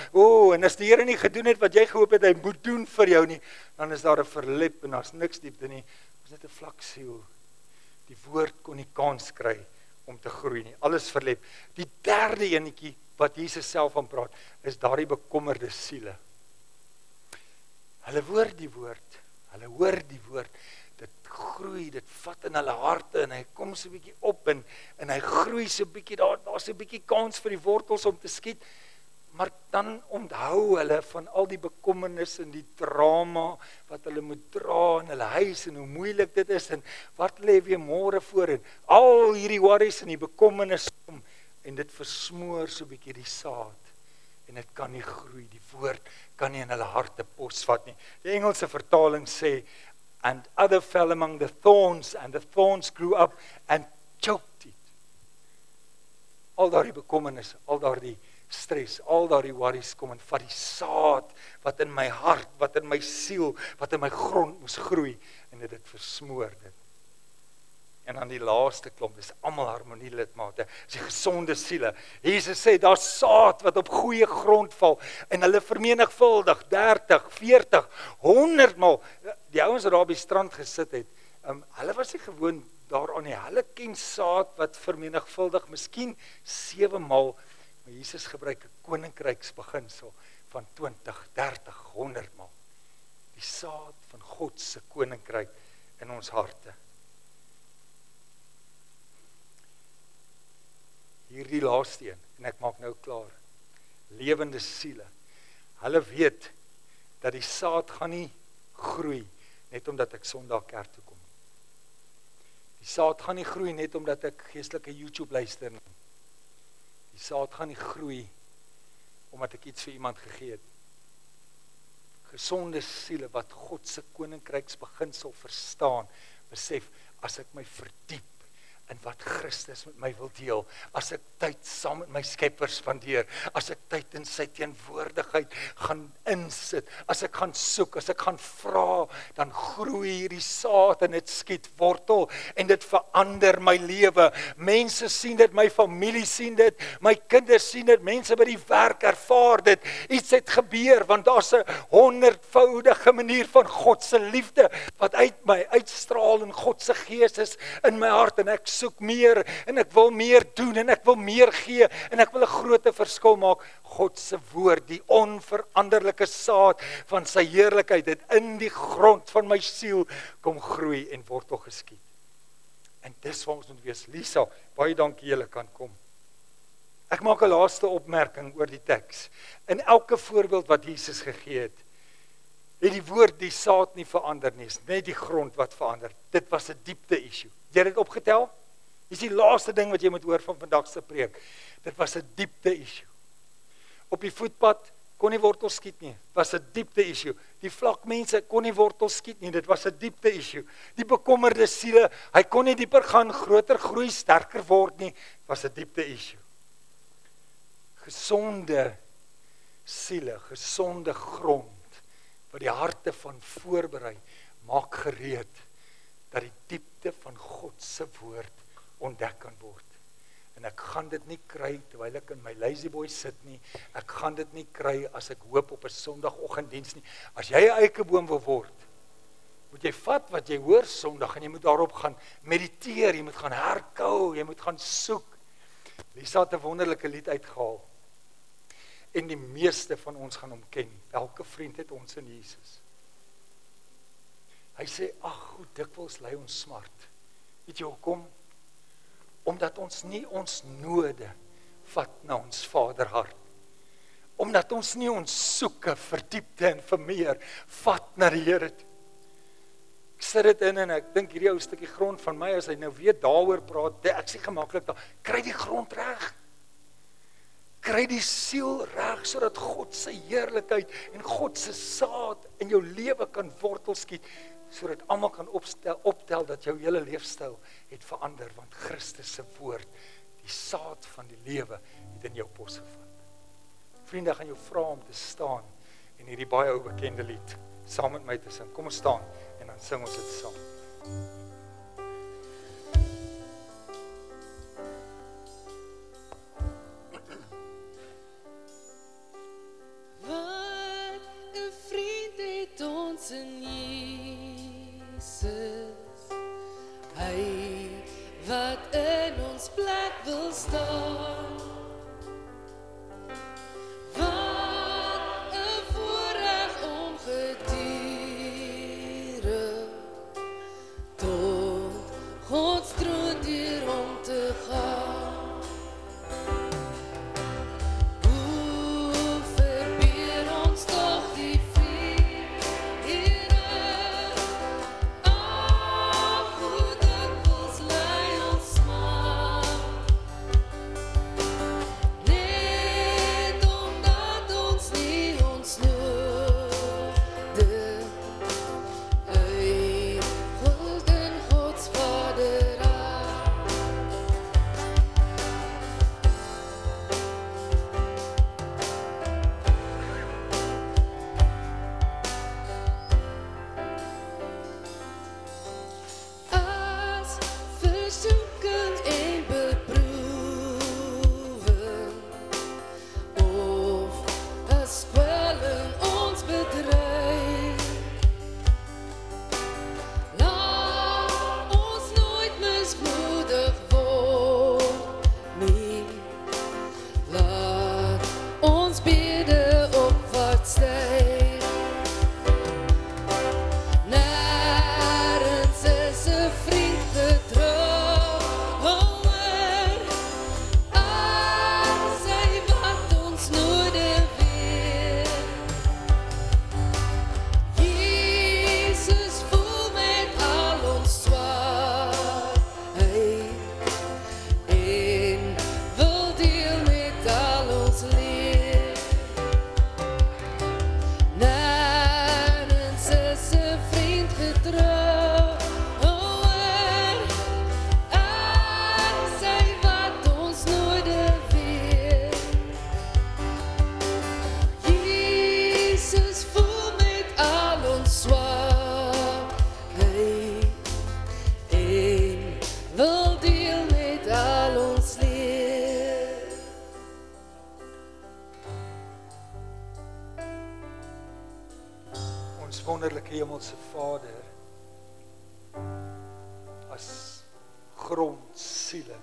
en as die Here nie gedoen het wat jy gehoop het hy moet doen vir jou nie, dan is daar 'n verlep en daar's niks diepte nie. Dit is net 'n vlak siel. Die woord kon nie kans kry om te groei nie. Alles verlep. Die derde enetjie wat Jesus self van praat, is daardie bekommerde siele. Hulle hoor die woord, dit groei, dit vat in hulle harte en hy kom so 'n bietjie op en hy groei so 'n bietjie, daar's 'n bietjie kans vir die wortels om te skiet, maar dan onthou hulle van al die bekommernis en die drama wat hulle moet dra in hulle huis en hoe moeilik dit is en wat lê weer môre voor en al hierdie worries en die bekommernis kom en dit versmoor so 'n bietjie die saad en dit kan nie groei, die woord kan nie in hulle harte posvat nie. Die Engelse vertaling sê, and other fell among the thorns, and the thorns grew up and choked it. Al daardie bekommernis, al daardie stres, al daardie worries kom en vat die saad wat in my hart, wat in my siel, wat in my grond moes groei en dit versmoor dit. En dan die laaste klomp, dis almal harmonielidmate, is die gesonde siele. Jesus sê, daar's saad wat op goeie grond val, en hulle vermenigvuldig, 30, 40, 100 maal. Die ouens wat daar op die strand gesit het, hulle was nie gewoon daaraan nie, hulle ken saad wat vermenigvuldig, miskien 7 maal, maar Jesus gebruik 'n koninkryksbeginsel van 20, 30, 100 maal. Die saad van God se koninkryk in ons harte. hierdie laaste een, en ek maak nou klaar. Lewende siele. Hulle weet dat die saad gaan nie groei net omdat ek Sondag kerk toe kom. Die saad gaan nie groei net omdat ek geestelike YouTube luister nie. Die saad gaan nie groei omdat ek iets vir iemand gegee het. Gesonde siele wat God se koninkryksbeginsel verstaan, besef, as ek my verdiep in wat Christus met my wil deel, as ek tyd saam met my Skepper spandeer, as ek tyd in sy teenwoordigheid gaan insit, as ek gaan soek, as ek gaan vra, dan groei hierdie saad en dit skiet wortel en dit verander my lewe. Mense sien dit, my familie sien dit, my kinders sien dit, mense by die werk ervaar dit. Iets het gebeur want daar's 'n 100voudige manier van God se liefde wat uit my uitstraal en God se gees is in my hart en ek soek meer en ek wil meer doen en ek wil meer gee en ek wil 'n groot verskil maak. God se woord, die onveranderlike saad van sy heerlikheid het in die grond van my siel kom groei en wortel geskiet. En dis waar ons moet wees. Lisa, baie dankie julle kan kom. Ek maak 'n laaste opmerking oor die teks. In elke voorbeeld wat Jesus gegee het die woord die saad nie verander nie, net die grond wat verander. Dit was 'n diepte issue. Jy het dit opgetel? Dis die laaste ding wat jy moet hoor van vandag se preek. Dit was 'n diepte issue. Op die voetpad kon nie wortels skiet nie. Dit was 'n diepte issue. Die vlak mense kon nie wortels skiet nie. Dit was 'n diepte issue. Die bekommerde siele, hy kon nie dieper gaan, groter groei, sterker word nie. Dit was 'n diepte issue. Gesonde siele, gesonde grond wat die harte van voorberei, maak gereed dat die diepte van God se woord ontdek kan word. En ek gaan dit nie kry terwyl ek in my lazy boy sit nie. Ek gaan dit nie kry as ek hoop op 'n Sondagoggenddiens nie. As jy 'n eikeboom wil word, moet jy vat wat jy hoor Sondag en jy moet daarop gaan mediteer, jy moet gaan herkou, jy moet gaan soek. Lisa het 'n wonderlike lied uitgehaal. En die meeste van ons gaan hom ken. Elke vriend het ons in Jesus. Hy sê, ag, hoe dikwels lei ons smart. Weet jy hoekom? Omdat ons nie ons node vat na ons Vaderhart. Omdat ons nie ons soeke, verdiepte en vir meer vat na die Here toe. Ek sit dit in en ek dink hierdie ou stukkie grond van my, as hy nou weer daaroor praat, ek sê gemaklik daar, kry die grond reg. Kry die siel reg, sodat God se heerlikheid en God se saad in jou lewe kan wortel skiet, sodat almal kan optel dat jou hele leefstyl het verander, want Christus se woord, die saad van die lewe, het in jou pos gevat. Vriende, ek gaan jou vra om te staan en hierdie baie ou bekende lied saam met my te sing. Kom ons staan en dan sing ons dit saam. Wat 'n vriend het ons in Jesus, hy wat in ons plek wil staan. Wat 'n voorreg om gedurende tot Gods troon deur om te gaan. Hoe verbeur ons toch die vriend, Here, ag, hoe dikwels lei ons smaak, net omdat ons nie ons node uithold in Gods Vaderhart. As versoeking en beproewing, of as kwelling ons bedreig, laat ons nooit mismoedig word nie. Laat ons bede opwaarts styg. Nêrens is 'n vriend getrou vertrou aan sy wat ons nodig weet. Jesus voel met al ons swakheid en wil deel met al ons leed. Ons wonderlike hemelse Vader, as grondsiele,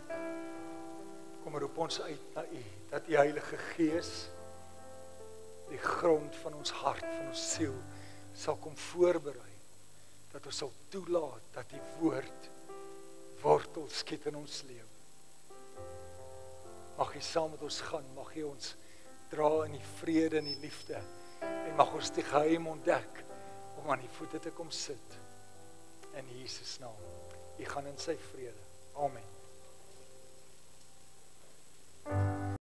kom roep ons uit na U, dat U Heilige Gees die grond van ons hart, van ons siel, sal kom voorberei, dat ons sal toelaat, dat die woord wortel skiet in ons lewe. Mag U saam met ons gaan, mag U ons dra in die vrede en die liefde, en mag ons die geheim ontdek, om aan die voete te kom sit, in Jesus naam. U gaan in sy vrede. Amen.